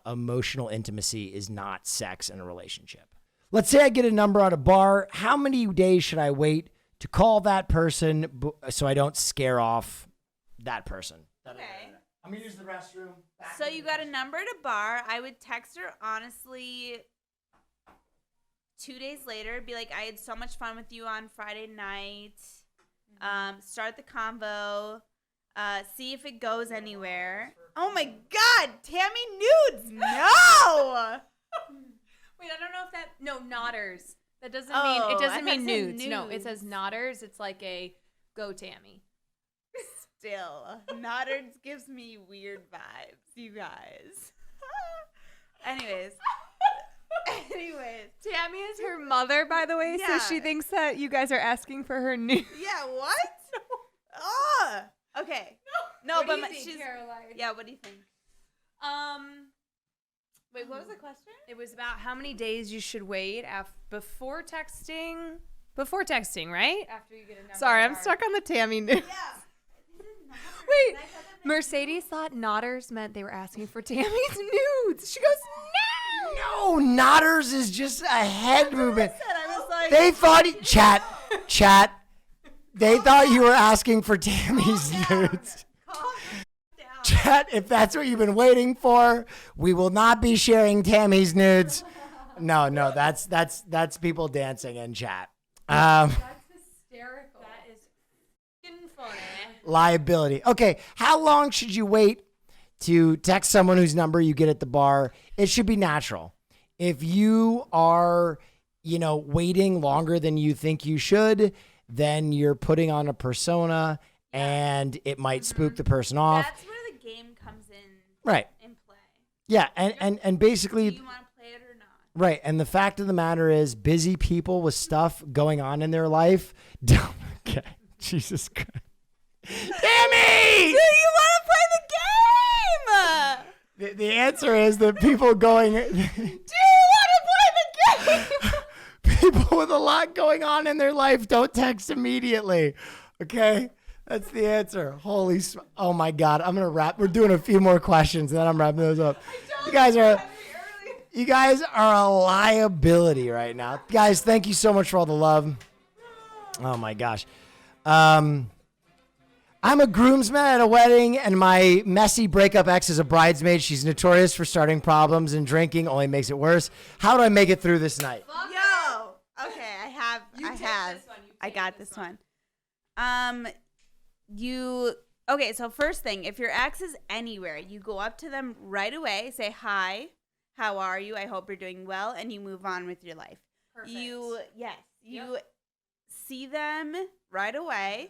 emotional intimacy is not sex in a relationship. Let's say I get a number at a bar. How many days should I wait to call that person so I don't scare off that person? Okay. I'm going to use the restroom. So you got a number at a bar. I would text her honestly 2 days later. Be like, I had so much fun with you on Friday night. Start the convo. See if it goes anywhere. Oh my God, Tammy nudes! No. Wait, I don't know if that. No, nodders. That doesn't mean Oh, it I doesn't thought mean it said nudes. No, it nudes. says nodders. It's like a go Tammy. Still, Noddards gives me weird vibes, you guys. Anyways. Tammy is her mother, by the way, Yeah. so she thinks that you guys are asking for her nudes. Yeah, what? Oh, okay. No, What but do you think, she's. Caroline? Yeah, what do you think? Wait, what was the question? It was about how many days you should wait before texting. Before texting, right? After you get a number. Sorry, I'm card. stuck on the Tammy news. Yeah. Wait, Mercedes thought nodders meant they were asking for Tammy's nudes. She goes, no. No, nodders is just a head movement. I was like, They thought chat. They thought you were asking for Tammy's nudes. calm down. Chat, if that's what you've been waiting for, we will not be sharing Tammy's nudes. No, that's people dancing in chat. That's hysterical. That is f***ing funny. Liability. Okay, how long should you wait to text someone whose number you get at the bar? It should be natural. If you are, waiting longer than you think you should, then you're putting on a persona and it might spook the person off. That's where the game comes in. Right. In play. Yeah, and Do basically, you want to play it or not? right. And the fact of the matter is, busy people with stuff going on in their life don't. Okay, Jesus Christ. Tammy! Do you want to play the game? The answer is that people going. Do you want to play the game? People with a lot going on in their life don't text immediately. Okay? That's the answer. Oh my God. I'm going to wrap. We're doing a few more questions and then I'm wrapping those up. You guys are a liability right now. Guys, thank you so much for all the love. Oh my gosh. I'm a groomsman at a wedding, and my messy breakup ex is a bridesmaid. She's notorious for starting problems, and drinking only makes it worse. How do I make it through this night? Yo. Okay, I have. I got this one. Okay, so first thing, if your ex is anywhere, you go up to them right away, say hi, how are you? I hope you're doing well, and you move on with your life. Perfect. You see them right away,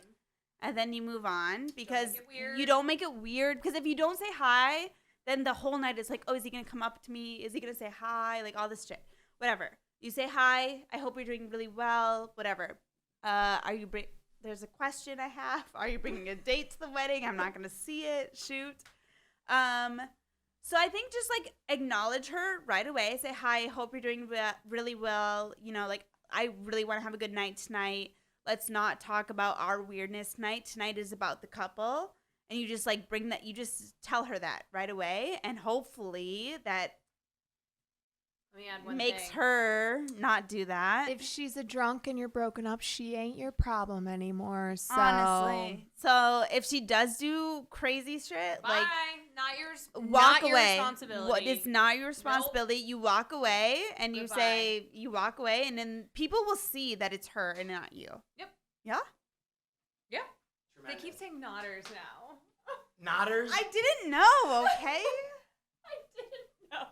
and then you move on because make it weird. you don't make it weird. Because if you don't say hi, then the whole night is like, oh, is he gonna come up to me? Is he gonna say hi? Like all this shit, whatever. You say hi. I hope you're doing really well. Whatever. There's a question I have. Are you bringing a date to the wedding? I'm not gonna see it. Shoot. So I think just like acknowledge her right away. Say hi. I hope you're doing really well. Like I really want to have a good night tonight. Let's not talk about our weirdness tonight. Tonight is about the couple. And you just like you just tell her that right away. And hopefully that Let me add one makes thing. her not do that. If she's a drunk and you're broken up, she ain't your problem anymore. So Honestly. So if she does do crazy shit, bye. like Not yours. walk not away. Your responsibility. What is not your responsibility? You walk away and you Goodbye. say you walk away, and then people will see that it's her and not you. Yep. Yeah. Yep. They keep saying nodders now. Nodders? I didn't know. Okay. I didn't know.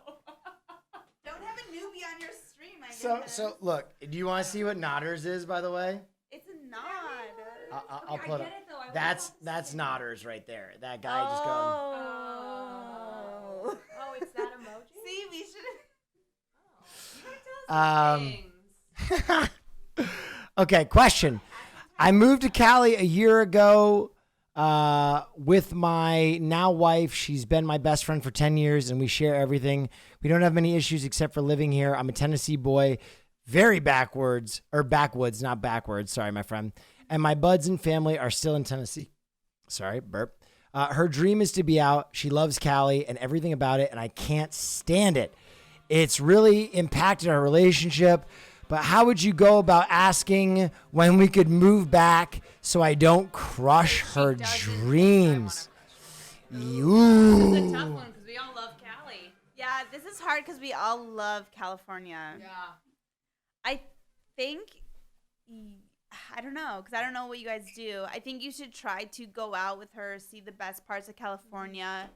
Don't have a newbie on your stream. I So look, do you want to see what nodders is, by the way? it's a nod. I'll put it. That's nodders right there. That guy just going. Oh. Oh, it's that emoji? See, we should. Okay, question. I moved to Cali a year ago with my now wife. She's been my best friend for 10 years, and we share everything. We don't have many issues except for living here. I'm a Tennessee boy, very backwoods, not backwards. Sorry, my friend. And my buds and family are still in Tennessee. Sorry, burp. Her dream is to be out. She loves Cali and everything about it, and I can't stand it. It's really impacted our relationship. But how would you go about asking when we could move back so I don't crush her dreams? This is a You. tough one because we all love Cali. Yeah, this is hard because we all love California. Yeah. I think I don't know, because I don't know what you guys do. I think you should try to go out with her, see the best parts of California.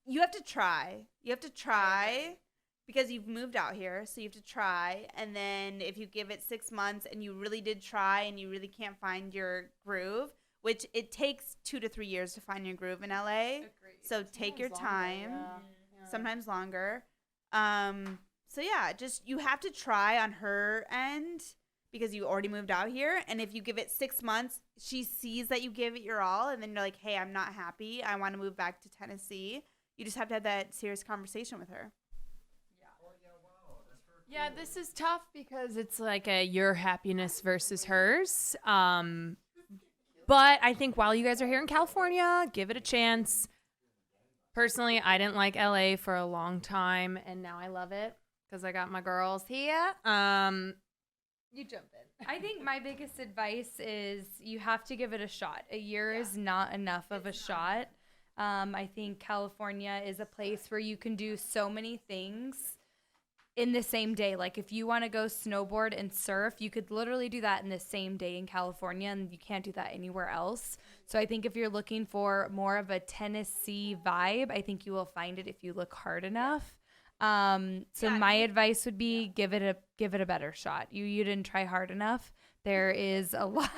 You have to try. You have to try because you've moved out here, so you have to try. And then if you give it 6 months and you really did try and you really can't find your groove, which it takes 2 to 3 years to find your groove in LA. Agreed. So take your time, sometimes longer. So yeah, just you have to try on her end because you already moved out here. And if you give it 6 months, she sees that you give it your all, and then you're like, hey, I'm not happy. I want to move back to Tennessee. You just have to have that serious conversation with her. Yeah, this is tough because it's like your happiness versus hers. But I think while you guys are here in California, give it a chance. Personally, I didn't like LA for a long time, and now I love it because I got my girls here. You jump in. I think my biggest advice is you have to give it a shot. A year is not enough of a shot. I think California is a place where you can do so many things in the same day. Like if you want to go snowboard and surf, you could literally do that in the same day in California, and you can't do that anywhere else. So I think if you're looking for more of a Tennessee vibe, I think you will find it if you look hard enough. My advice would be give it a better shot. You didn't try hard enough. There is a lot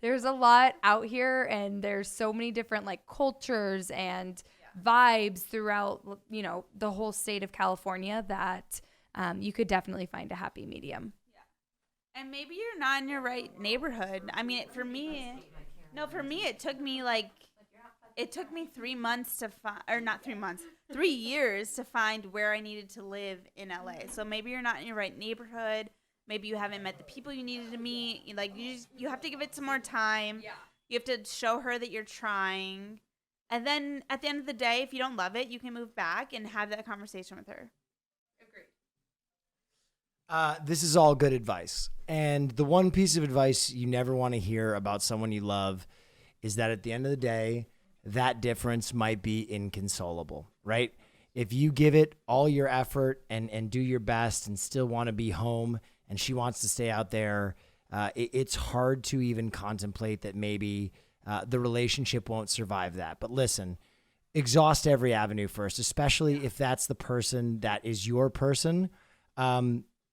there's a lot out here, and there's so many different like cultures and vibes throughout, the whole state of California that you could definitely find a happy medium. Yeah. And maybe you're not in your right neighborhood. I mean, for me, it took me 3 months to find, or not 3 months, 3 years to find where I needed to live in LA. So maybe you're not in your right neighborhood. Maybe you haven't met the people you needed to meet. Like you have to give it some more time. Yeah. You have to show her that you're trying. And then at the end of the day, if you don't love it, you can move back and have that conversation with her. Agreed. This is all good advice. And the one piece of advice you never want to hear about someone you love is that at the end of the day, that difference might be inconsolable, right? If you give it all your effort and do your best and still want to be home and she wants to stay out there, it's hard to even contemplate that maybe the relationship won't survive that. But listen, exhaust every avenue first, especially if that's the person that is your person.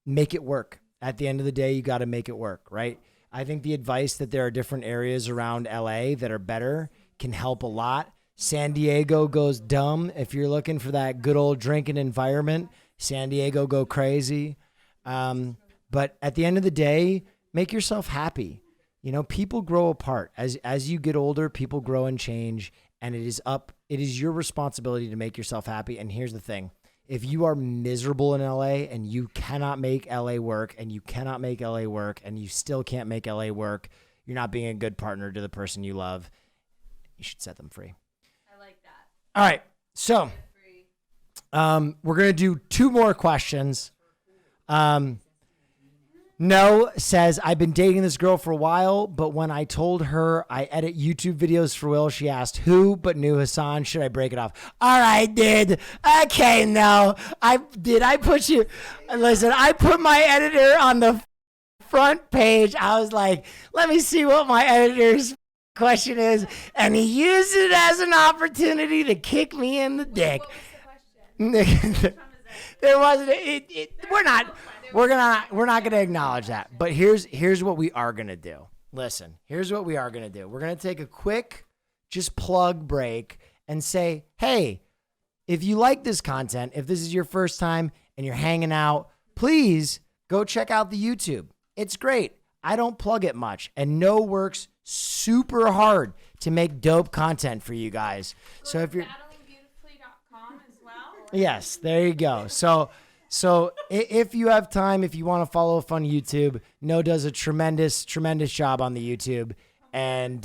Make it work. At the end of the day, you got to make it work, right? I think the advice that there are different areas around LA that are better can help a lot. San Diego goes dumb. If you're looking for that good old drinking environment, San Diego go crazy. But at the end of the day, make yourself happy. People grow apart. As you get older, people grow and change, and it is your responsibility to make yourself happy. And here's the thing. If you are miserable in LA and you cannot make LA work and you cannot make LA work and you still can't make LA work, you're not being a good partner to the person you love. You should set them free. I like that. All right. So we're going to do 2 more questions. No says, I've been dating this girl for a while, but when I told her I edit YouTube videos for Will, she asked who but knew Hassan. Should I break it off? All right, dude. Okay, no. I put you. Listen, I put my editor on the front page. I was like, let me see what my editor's question is. And he used it as an opportunity to kick me in the dick. What was the question? There wasn't. We're not gonna acknowledge that. But here's what we are gonna do. Listen, here's what we are gonna do. We're gonna take a quick, just plug break and say, hey, if you like this content, if this is your first time and you're hanging out, please go check out the YouTube. It's great. I don't plug it much, and No works super hard to make dope content for you guys. So if you're battlingbeautifully.com as well. Yes, there you go. So if you have time, if you want to follow us on YouTube, No does a tremendous job on the YouTube. And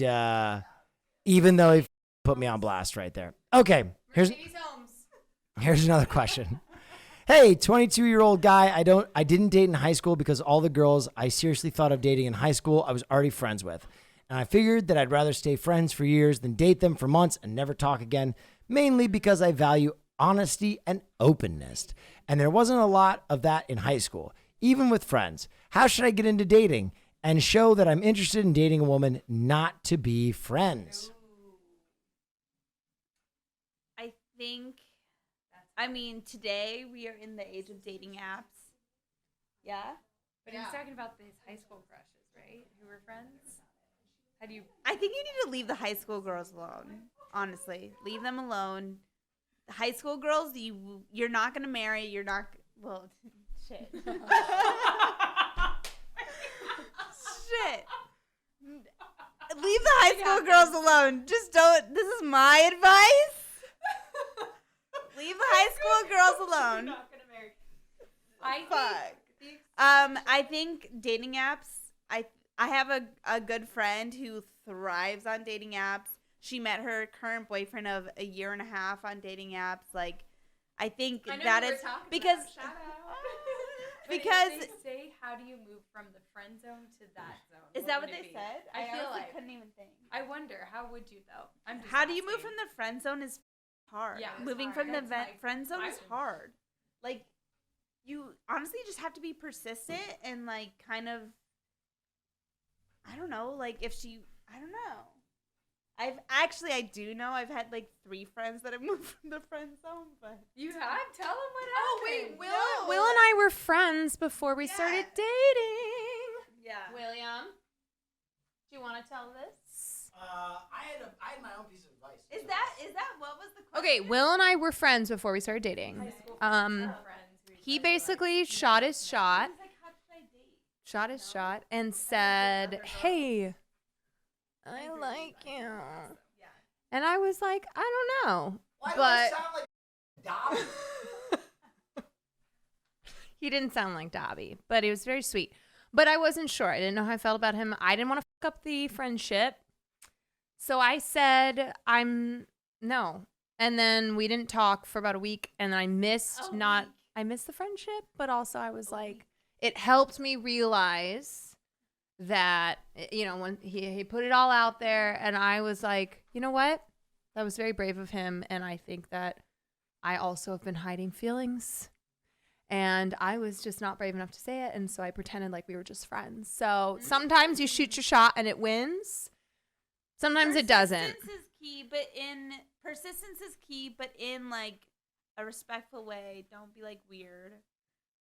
even though he put me on blast right there. Okay, here's another question. Hey, 22-year-old guy, I didn't date in high school because all the girls I seriously thought of dating in high school I was already friends with. And I figured that I'd rather stay friends for years than date them for months and never talk again, mainly because I value honesty and openness. And there wasn't a lot of that in high school, even with friends. How should I get into dating? and show that I'm interested in dating a woman, not to be friends. I think, I mean, today we are in the age of dating apps. Yeah? But he's talking about his high school crushes, right? Who were friends? How do you? I think you need to leave the high school girls alone. Honestly, leave them alone. The high school girls, you're not gonna marry. You're not. Well, shit. Shit. Leave the high school girls alone. Just don't. This is my advice. Leave the high school girls alone. Not gonna marry. I Fuck. I think dating apps. I have a good friend who thrives on dating apps. She met her current boyfriend of a year and a half on dating apps. Like, I think that is because because they say, how do you move from the friend zone to that zone? Is that what they said? I feel honestly like couldn't even think. I wonder, how would you though? I'm just How do you move asking. from the friend zone is hard. Yeah, it's moving hard. from the That's my friend zone is question. hard. Like, you honestly just have to be persistent and like kind of, I don't know, like if she, I don't know. I do know I've had like 3 friends that have moved from the friend zone, but You have? Tell them what happened. Will and I were friends before we started dating. yeah. William, do you want to tell this? I had my own piece of advice. Is that what was the question? Okay, Will and I were friends before we started dating. He basically shot his shot. He's like, how should I date? And said, "Hey, I like you." And I was like, "I don't know." But he didn't sound like Dobby, but he was very sweet. But I wasn't sure. I didn't know how I felt about him. I didn't want to fuck up the friendship. So I said, no. And then we didn't talk for about a week, and I missed the friendship, but also I was like, it helped me realize that, you know, when he put it all out there, and I was like, you know what? That was very brave of him, and I think that I also have been hiding feelings, and I was just not brave enough to say it, and so I pretended like we were just friends. So sometimes you shoot your shot and it wins. Sometimes it doesn't. Persistence is key, but in like a respectful way. Don't be like weird.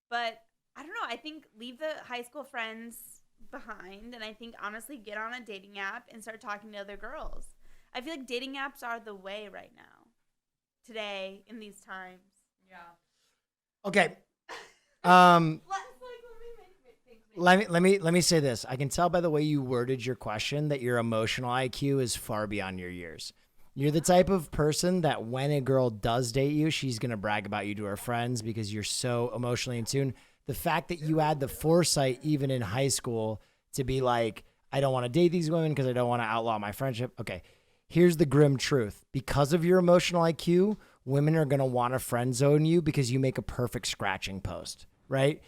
But I don't know. I think leave the high school friends behind, and I think honestly get on a dating app and start talking to other girls. I feel like dating apps are the way right now, today in these times. Yeah. Okay. Let me say this. I can tell by the way you worded your question that your emotional IQ is far beyond your years. You're the type of person that when a girl does date you, she's going to brag about you to her friends because you're so emotionally in tune. The fact that you had the foresight even in high school to be like, I don't want to date these women because I don't want to outlaw my friendship. Okay, here's the grim truth. Because of your emotional IQ, women are going to want to friend zone you because you make a perfect scratching post, right?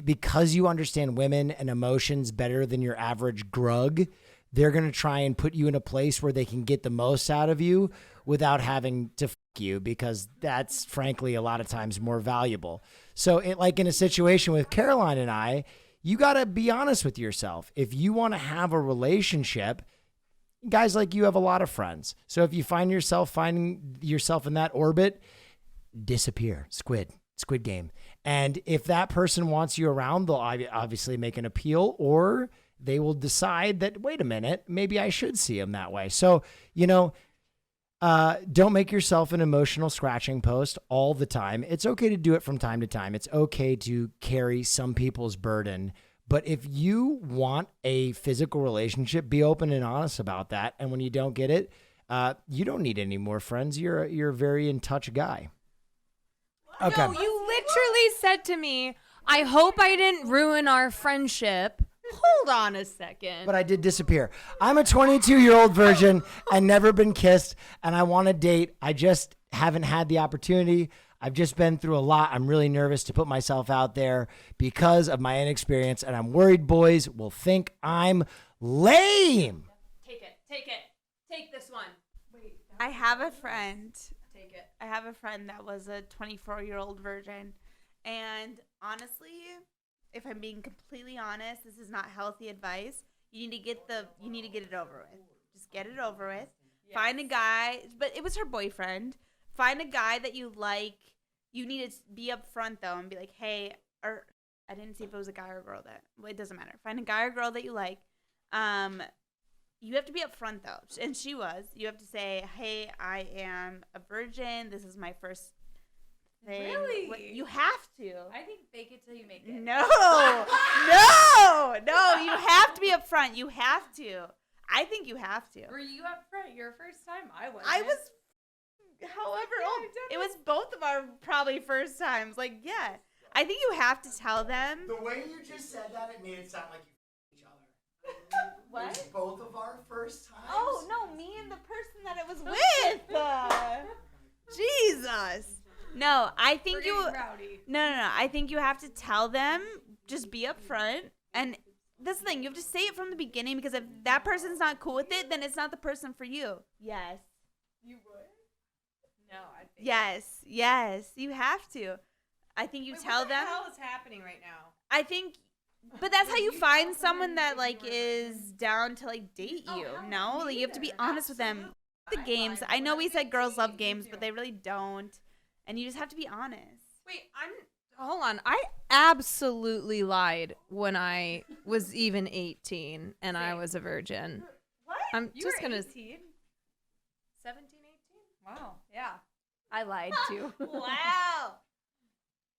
Because you understand women and emotions better than your average grug, they're going to try and put you in a place where they can get the most out of you without having to fuck you, because that's frankly a lot of times more valuable. So like in a situation with Caroline and I, you got to be honest with yourself. If you want to have a relationship, guys like you have a lot of friends. So if you finding yourself in that orbit, disappear. Squid Game. And if that person wants you around, they'll obviously make an appeal, or they will decide that, wait a minute, maybe I should see him that way. So, don't make yourself an emotional scratching post all the time. It's okay to do it from time to time. It's okay to carry some people's burden. But if you want a physical relationship, be open and honest about that. And when you don't get it, you don't need any more friends. You're a very in touch guy. Okay. No, you literally said to me, I hope I didn't ruin our friendship. Hold on a second. But I did disappear. I'm a 22-year-old virgin and never been kissed, and I want to date. I just haven't had the opportunity. I've just been through a lot. I'm really nervous to put myself out there because of my inexperience, and I'm worried boys will think I'm lame. Take it. Take this one. Wait. I have a friend. Take it. I have a friend that was a 24-year-old virgin, and honestly, if I'm being completely honest, this is not healthy advice. You need to get it over with. Just get it over with. Yes. Find a guy, but it was her boyfriend. Find a guy that you like. You need to be upfront though and be like, hey, or I didn't see if it was a guy or a girl it doesn't matter. Find a guy or girl that you like. You have to be upfront though, and she was. You have to say, hey, I am a virgin. This is my first thing. Really? You have to. I think fake it till you make it. No. You have to be upfront. You have to. I think you have to. Were you up front your first time? I was. However old. It was both of our probably first times. Like, yeah. I think you have to tell them. The way you just said that, it made it sound like you each other. What? It was both of our first times. Oh, no, me and the person that it was with. Jesus. No, I think rowdy. No. I think you have to tell them, just be upfront. And that's the thing, you have to say it from the beginning, because if that person's not cool with it, then it's not the person for you. Yes. You would? No, I think. Yes, you have to. I think you tell them. What the hell is happening right now? I think, but that's how you find someone that like is down to like date you. No, like you have to be honest with them. The games. I know we said girls love games, but they really don't. And you just have to be honest. Wait, hold on. I absolutely lied when I was even 18 and I was a virgin. What? I'm You just were gonna 18? 17, 18? Wow. Yeah. I lied too. Wow.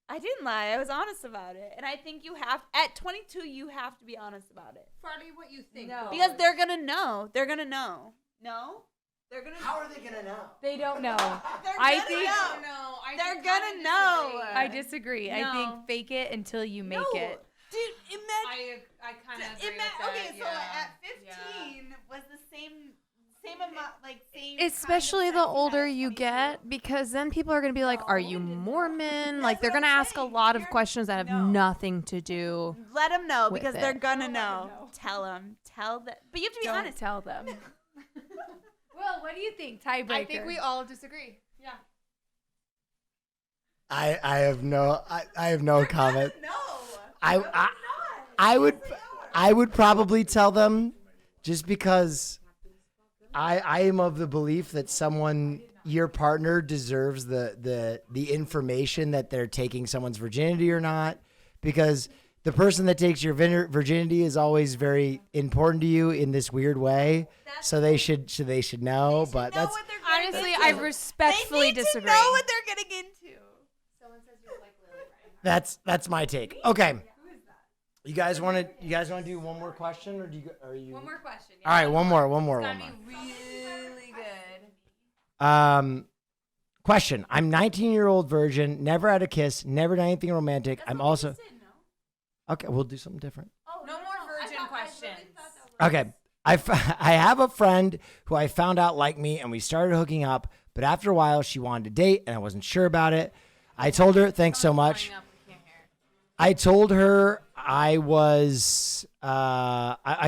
I didn't lie. I was honest about it. And I think you have, at 22, you have to be honest about it. Farley, what you think? No. Because they're going to know. They're going to know. No? They're going to know. How are they gonna know? They don't know. They're going to know. I disagree. I No. think fake it until you make it. Dude, imagine. I kind of agree with that. Okay, so yeah. at 15 was the same amount, like same. Especially kind the of sex you older had at you 22. get, because then people are going to be like, are you Mormon? Like, they're what going to I'm ask a saying. lot of You're- questions that have No. nothing to do. Let them know with because it. they're gonna Don't let 'em know. know. Tell them. But you have to be Don't honest. tell them. Well, what do you think? Tiebreaker. I think we all disagree. Yeah. I have no comment. No. I would probably tell them, just because I am of the belief that your partner deserves the information that they're taking someone's virginity or not, because the person that takes your virginity is always very important to you in this weird way. So they should know. But that's Honestly, I respectfully disagree. They know what they're getting into. Someone says you're like Lily right that's my take. Okay. You guys want to do one more question, or are you? One more question. All right, one more. Gotta be really good. Question. I'm 19-year-old virgin, never had a kiss, never done anything romantic. I'm also. Okay, we'll do something different. No more virgin questions. Okay. I have a friend who I found out liked me, and we started hooking up, but after a while she wanted to date and I wasn't sure about it. I told her, thanks so much. I told her I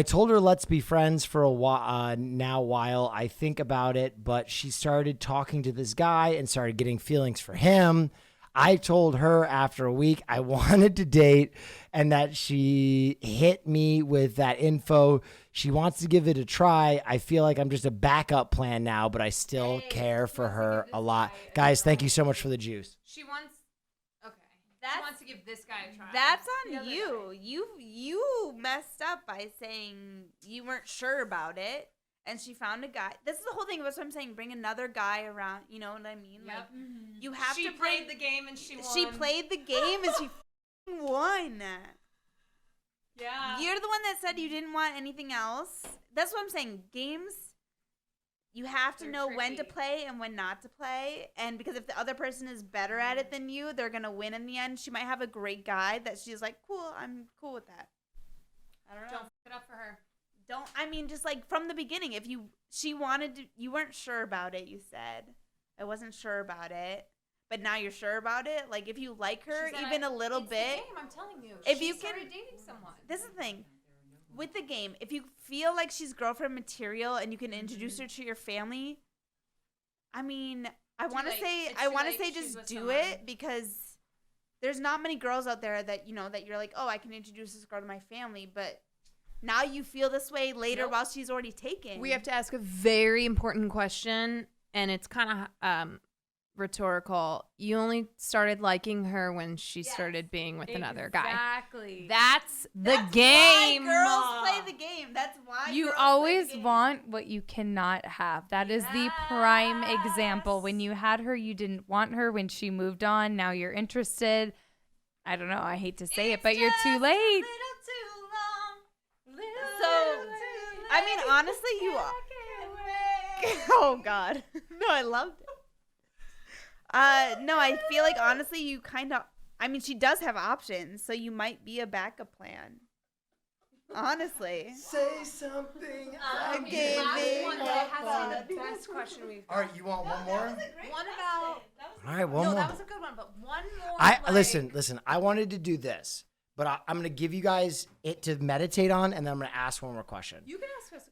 told her let's be friends for a while. I think about it, but she started talking to this guy and started getting feelings for him. I told her after a week I wanted to date, and that she hit me with that info. She wants to give it a try. I feel like I'm just a backup plan now, but I still care for her a lot. Guys, thank you so much for the juice. She wants to give this guy a try. That's on you. You messed up by saying you weren't sure about it, and she found a guy. This is the whole thing. That's what I'm saying. Bring another guy around. You know what I mean? Yep. Like you have She to bring. played the game and she won. She played the game and she won. Yeah. You're the one that said you didn't want anything else. That's what I'm saying. Games, you have to know when to play and when not to play. And because if the other person is better at it than you, they're going to win in the end. She might have a great guy that she's like, cool, I'm cool with that. I don't know. Don't fuck it up for her. Just like from the beginning, if you weren't sure about it, you said. I wasn't sure about it. But now you're sure about it. Like if you like her even a little bit. It's the game, I'm telling you. If she you started can- dating someone. This is the thing. With the game, if you feel like she's girlfriend material and you can introduce her to your family, I mean, I want to say just do it, because there's not many girls out there that, that you're like, oh, I can introduce this girl to my family. But now you feel this way later while she's already taken. We have to ask a very important question, and it's kind of rhetorical. You only started liking her when she started being with another guy. Exactly. That's the game. Why girls play the game. That's why You girls always play the game. want what you cannot have. That is the prime example. When you had her, you didn't want her. When she moved on, now you're interested. I don't know. I hate to say it, but you're too late. So, I mean, honestly, you are. Oh, God. No, I loved it. No, I feel like, honestly, you kind of, I mean, she does have options, so you might be a backup plan. Honestly. Say something. One that has to be the best question we've got. All right, you want one more? One about. All right, one more. That was a good one, but one more. Listen. I wanted to do this, but I'm going to give you guys it to meditate on, and then I'm going to ask one more question. You can ask us a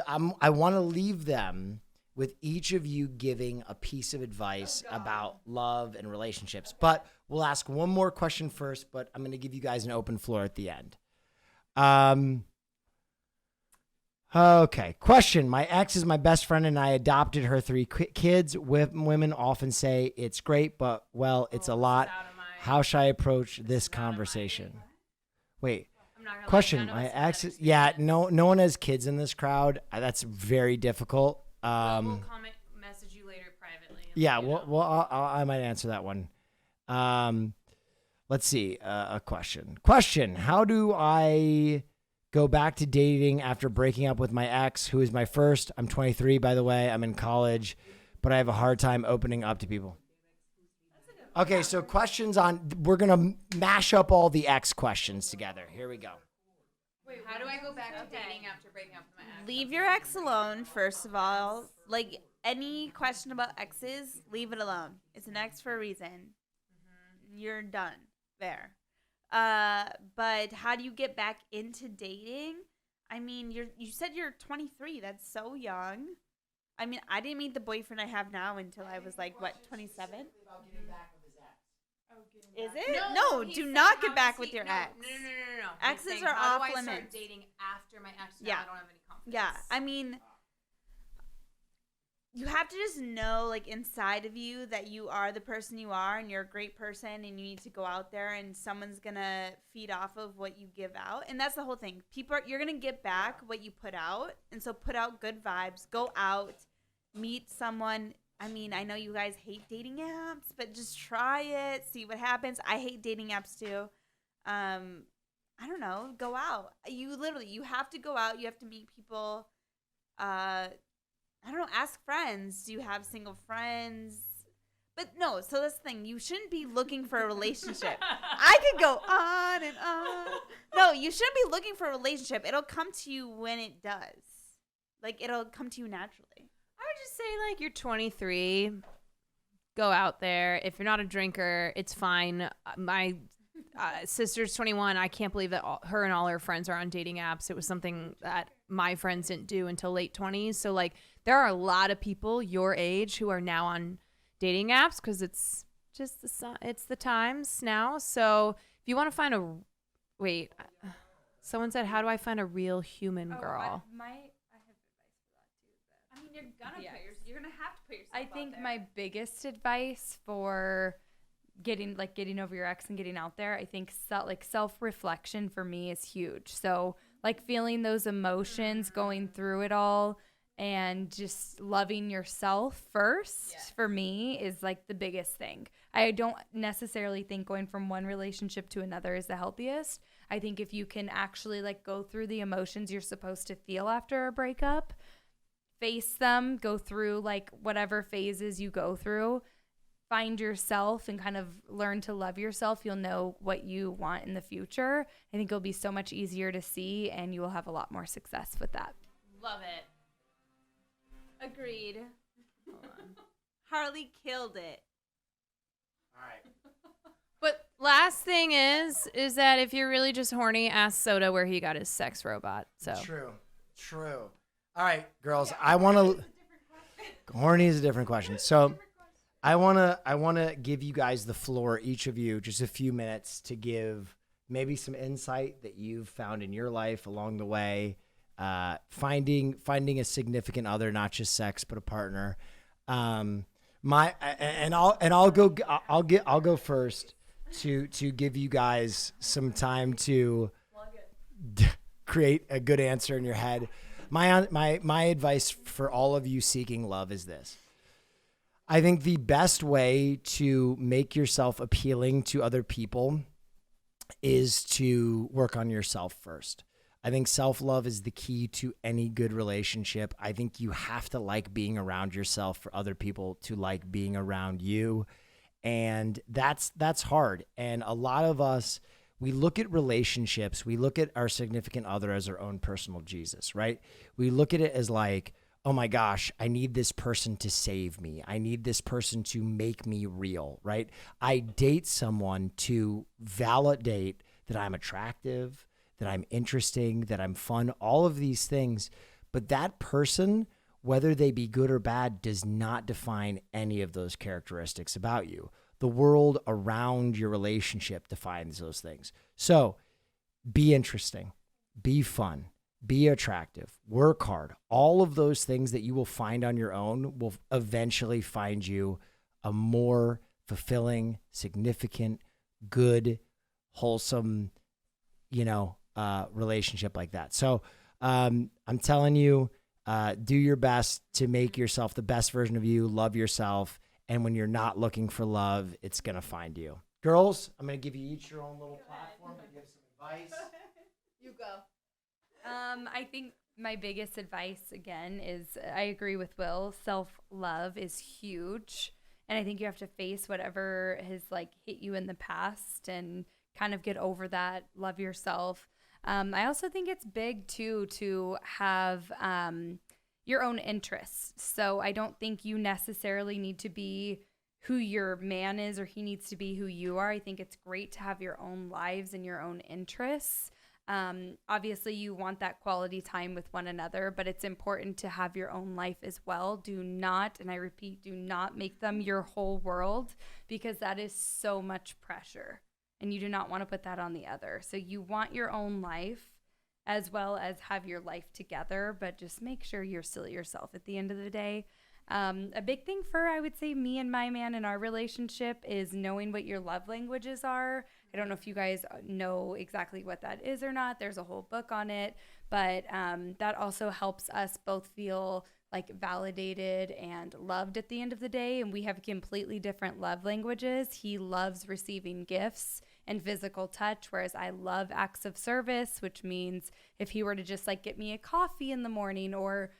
question. I want to leave them with each of you giving a piece of advice about love and relationships. But we'll ask one more question first, but I'm going to give you guys an open floor at the end. Okay. Question. My ex is my best friend and I adopted her 3 kids. Women often say it's great, but well, it's a lot. How should I approach this conversation? Wait. Question. My ex is, no one has kids in this crowd. That's very difficult. We'll comment, message you later privately. Yeah, I might answer that one. Let's see. A question. How do I go back to dating after breaking up with my ex, who is my first? I'm 23, by the way. I'm in college, but I have a hard time opening up to people. Okay, so questions on. We're gonna mash up all the ex questions together. Here we go. Wait, how do I go back to dating after breaking up with my ex? Leave your ex alone, first of all. Like, any question about exes, leave it alone. It's an ex for a reason. Mm-hmm. You're done there. But how do you get back into dating? I mean, you said you're 23. That's so young. I mean, I didn't meet the boyfriend I have now until I was like, what, 27? Is it? No, do not get back with your ex. No. Exes are off limits. How do I start dating after my ex? Now I don't have any confidence. Yeah, I mean, you have to just know, like, inside of you that you are the person you are and you're a great person and you need to go out there and someone's going to feed off of what you give out. And that's the whole thing. You're going to get back what you put out. And so put out good vibes. Go out. Meet someone. I mean, I know you guys hate dating apps, but just try it. See what happens. I hate dating apps too. I don't know. Go out. You have to go out. You have to meet people. I don't know. Ask friends. Do you have single friends? But no. So that's the thing. You shouldn't be looking for a relationship. I could go on and on. No, you shouldn't be looking for a relationship. It'll come to you when it does. Like, it'll come to you naturally. I would just say, like, you're 23. Go out there. If you're not a drinker, it's fine. My sister's 21. I can't believe that her and all her friends are on dating apps. It was something that my friends didn't do until late 20s. So, like, there are a lot of people your age who are now on dating apps because it's just it's the times now. So if you want to find someone said, how do I find a real human girl? You're gonna have to put yourself I think my biggest advice for getting over your ex and getting out there, I think self-reflection for me is huge. So like feeling those emotions, going through it all, and just loving yourself first for me is like the biggest thing. I don't necessarily think going from one relationship to another is the healthiest. I think if you can actually like go through the emotions you're supposed to feel after a breakup, face them, go through like whatever phases you go through, find yourself and kind of learn to love yourself, you'll know what you want in the future. I think it'll be so much easier to see and you will have a lot more success with that. Love it. Agreed. Harleigh killed it. All right. But last thing is that if you're really just horny, ask Soda where he got his sex robot. So True. All right, girls, I want to. Horny is a different question. So, I want to give you guys the floor, each of you, just a few minutes to give maybe some insight that you've found in your life along the way, finding a significant other, not just sex, but a partner. I'll go first to give you guys some time to create a good answer in your head. My advice for all of you seeking love is this. I think the best way to make yourself appealing to other people is to work on yourself first. I think self-love is the key to any good relationship. I think you have to like being around yourself for other people to like being around you. And that's hard. And a lot of us, we look at relationships, we look at our significant other as our own personal Jesus, right? We look at it as like, oh my gosh, I need this person to save me. I need this person to make me real, right? I date someone to validate that I'm attractive, that I'm interesting, that I'm fun, all of these things. But that person, whether they be good or bad, does not define any of those characteristics about you. The world around your relationship defines those things. So be interesting, be fun, be attractive, work hard. All of those things that you will find on your own will eventually find you a more fulfilling, significant, good, wholesome, relationship like that. So I'm telling you, do your best to make yourself the best version of you, love yourself. And when you're not looking for love, it's going to find you. Girls, I'm going to give you each your own little platform to give some advice. You go. I think my biggest advice, again, is I agree with Will. Self-love is huge. And I think you have to face whatever has hit you in the past and kind of get over that, love yourself. I also think it's big, too, to have your own interests. So I don't think you necessarily need to be who your man is or he needs to be who you are. I think it's great to have your own lives and your own interests. Obviously, you want that quality time with one another, but it's important to have your own life as well. Do not, and I repeat, do not make them your whole world, because that is so much pressure. And you do not want to put that on the other. So you want your own life as well as have your life together, but just make sure you're still yourself at the end of the day. A big thing for, I would say, me and my man in our relationship is knowing what your love languages are. I don't know if you guys know exactly what that is or not. There's a whole book on it, but that also helps us both feel validated and loved at the end of the day. And we have completely different love languages. He loves receiving gifts and physical touch, whereas I love acts of service, which means if he were to just get me a coffee in the morning or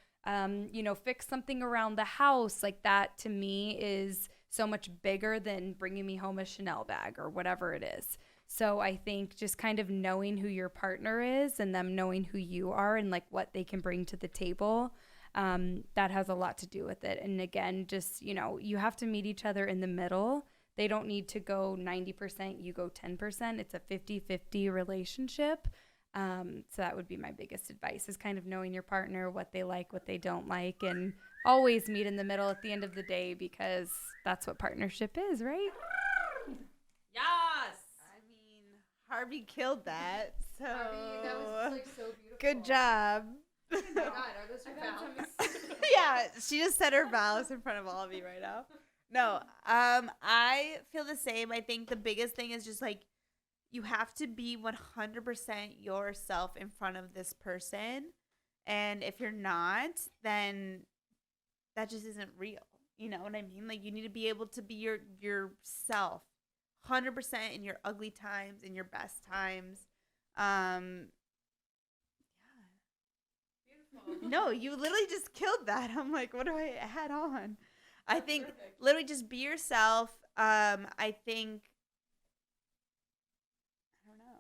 fix something around the house, that to me is so much bigger than bringing me home a Chanel bag or whatever it is. So I think just kind of knowing who your partner is and them knowing who you are and what they can bring to the table, that has a lot to do with it. And again, just, you have to meet each other in the middle. They don't need to go 90%, you go 10%. It's a 50-50 relationship. So that would be my biggest advice, is kind of knowing your partner, what they like, what they don't like, and always meet in the middle at the end of the day, because that's what partnership is, right? Yes. I mean, Harvey killed that. So Harvey, that was so beautiful. Good job. Oh my God, are those your vows? Yeah, she just said her vows in front of all of you right now. No, I feel the same. I think the biggest thing is just you have to be 100% yourself in front of this person. And if you're not, then that just isn't real. You know what I mean? You need to be able to be yourself 100% in your ugly times, in your best times. Yeah. Beautiful. No, you literally just killed that. I'm like, what do I add on? I think literally just be yourself. I think, I don't know.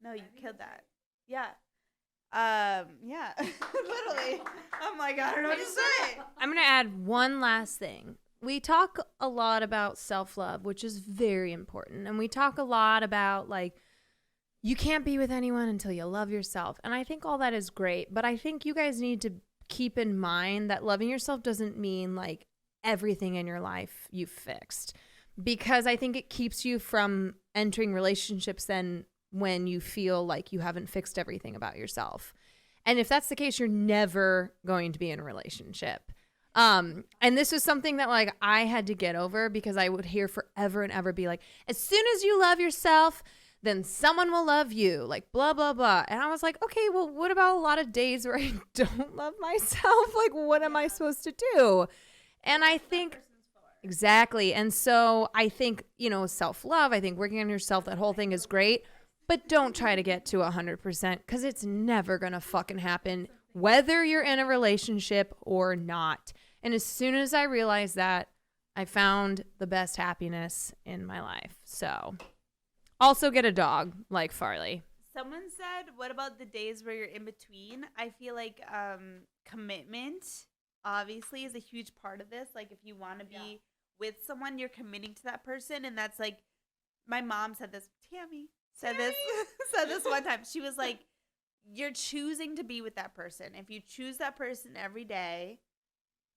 No, you killed that. Yeah. Yeah. Literally. I'm like, I don't know what to say. I'm going to add one last thing. We talk a lot about self-love, which is very important. And we talk a lot about you can't be with anyone until you love yourself. And I think all that is great. But I think you guys need to keep in mind that loving yourself doesn't mean everything in your life you've fixed, because I think it keeps you from entering relationships then when you feel like you haven't fixed everything about yourself. And if that's the case, you're never going to be in a relationship. And this was something that like I had to get over, because I would hear forever and ever be like, as soon as you love yourself, then someone will love you, like blah, blah, blah. And I was like, okay, well, what about a lot of days where I don't love myself? Like, what am I supposed to do? And I think, exactly. And so I think, you know, self-love, I think working on yourself, that whole thing is great, but don't try to get to 100%, because it's never going to fucking happen, whether you're in a relationship or not. And as soon as I realized that, I found the best happiness in my life. So also get a dog like Farleigh. Someone said, what about the days where you're in between? I feel like commitment obviously is a huge part of this. Like if you want to be with someone, you're committing to that person. And that's like, my mom said this, Tammy said this one time. She was like, you're choosing to be with that person. If you choose that person every day,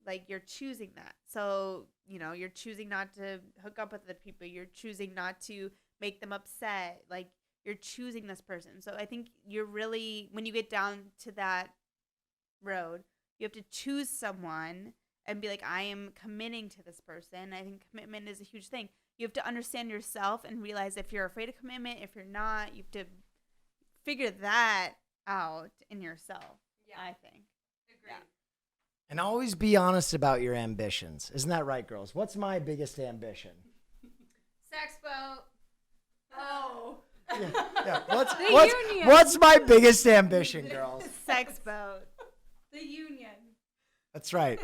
like you're choosing that. So, you know, you're choosing not to hook up with the people. You're choosing not to make them upset. Like you're choosing this person. So I think you're really, when you get down to that road, you have to choose someone and be like, I am committing to this person. I think commitment is a huge thing. You have to understand yourself and realize if you're afraid of commitment, if you're not, you have to figure that out in yourself, I think. Agreed. Yeah. And always be honest about your ambitions. Isn't that right, girls? What's my biggest ambition? Sex boat. Oh. Yeah. What's my biggest ambition, girls? Sex boat. The union. That's right.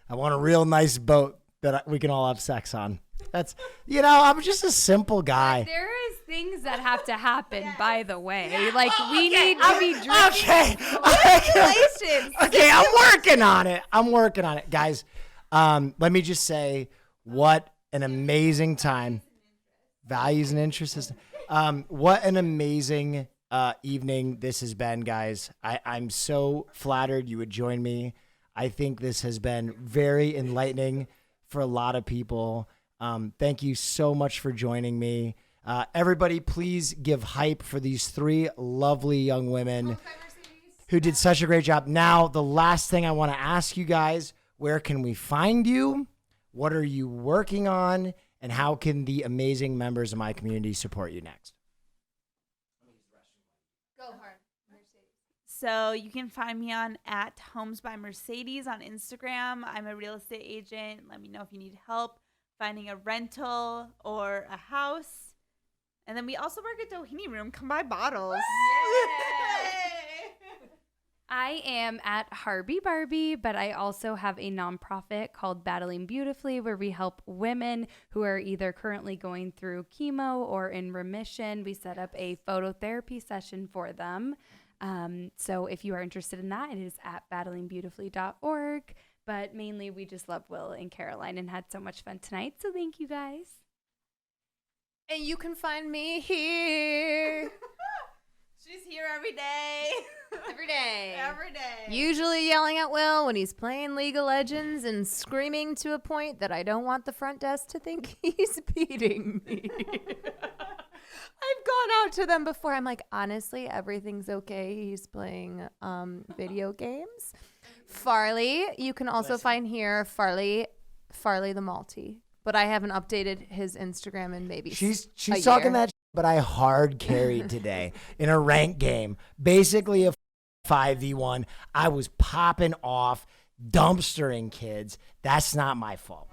I want a real nice boat that we can all have sex on. That's, you know, I'm just a simple guy. There is things that have to happen, by the way. Like, we need to be drinking. Okay. Okay, I'm working on it. Guys, let me just say what an amazing time. Values and interests. What an amazing evening this has been, guys. I'm so flattered you would join me. I think this has been very enlightening for a lot of people. Thank you so much for joining me. Everybody, please give hype for these three lovely young women who did such a great job. Now, the last thing I want to ask you guys, where can we find you? What are you working on? And how can the amazing members of my community support you next? Go hard. So you can find me on @HomesByMercedes on Instagram. I'm a real estate agent. Let me know if you need help finding a rental or a house. And then we also work at Doheny Room. Come buy bottles. I am at Harleigh Barbie, but I also have a nonprofit called Battling Beautifully, where we help women who are either currently going through chemo or in remission. We set up a phototherapy session for them. So if you are interested in that, it is at battlingbeautifully.org. But mainly we just love Will and Caroline and had so much fun tonight. So thank you guys. And you can find me here. She's here every day. Every day. Every day. Usually yelling at Will when he's playing League of Legends and screaming to a point that I don't want the front desk to think he's beating me. I've gone out to them before. I'm like, honestly, everything's okay. He's playing video games. Farleigh, you can also find here Farleigh the Malty. But I haven't updated his Instagram in maybe She's talking that, but I hard carried today in a rank game. Basically a 5v1. I was popping off, dumpstering kids. That's not my fault.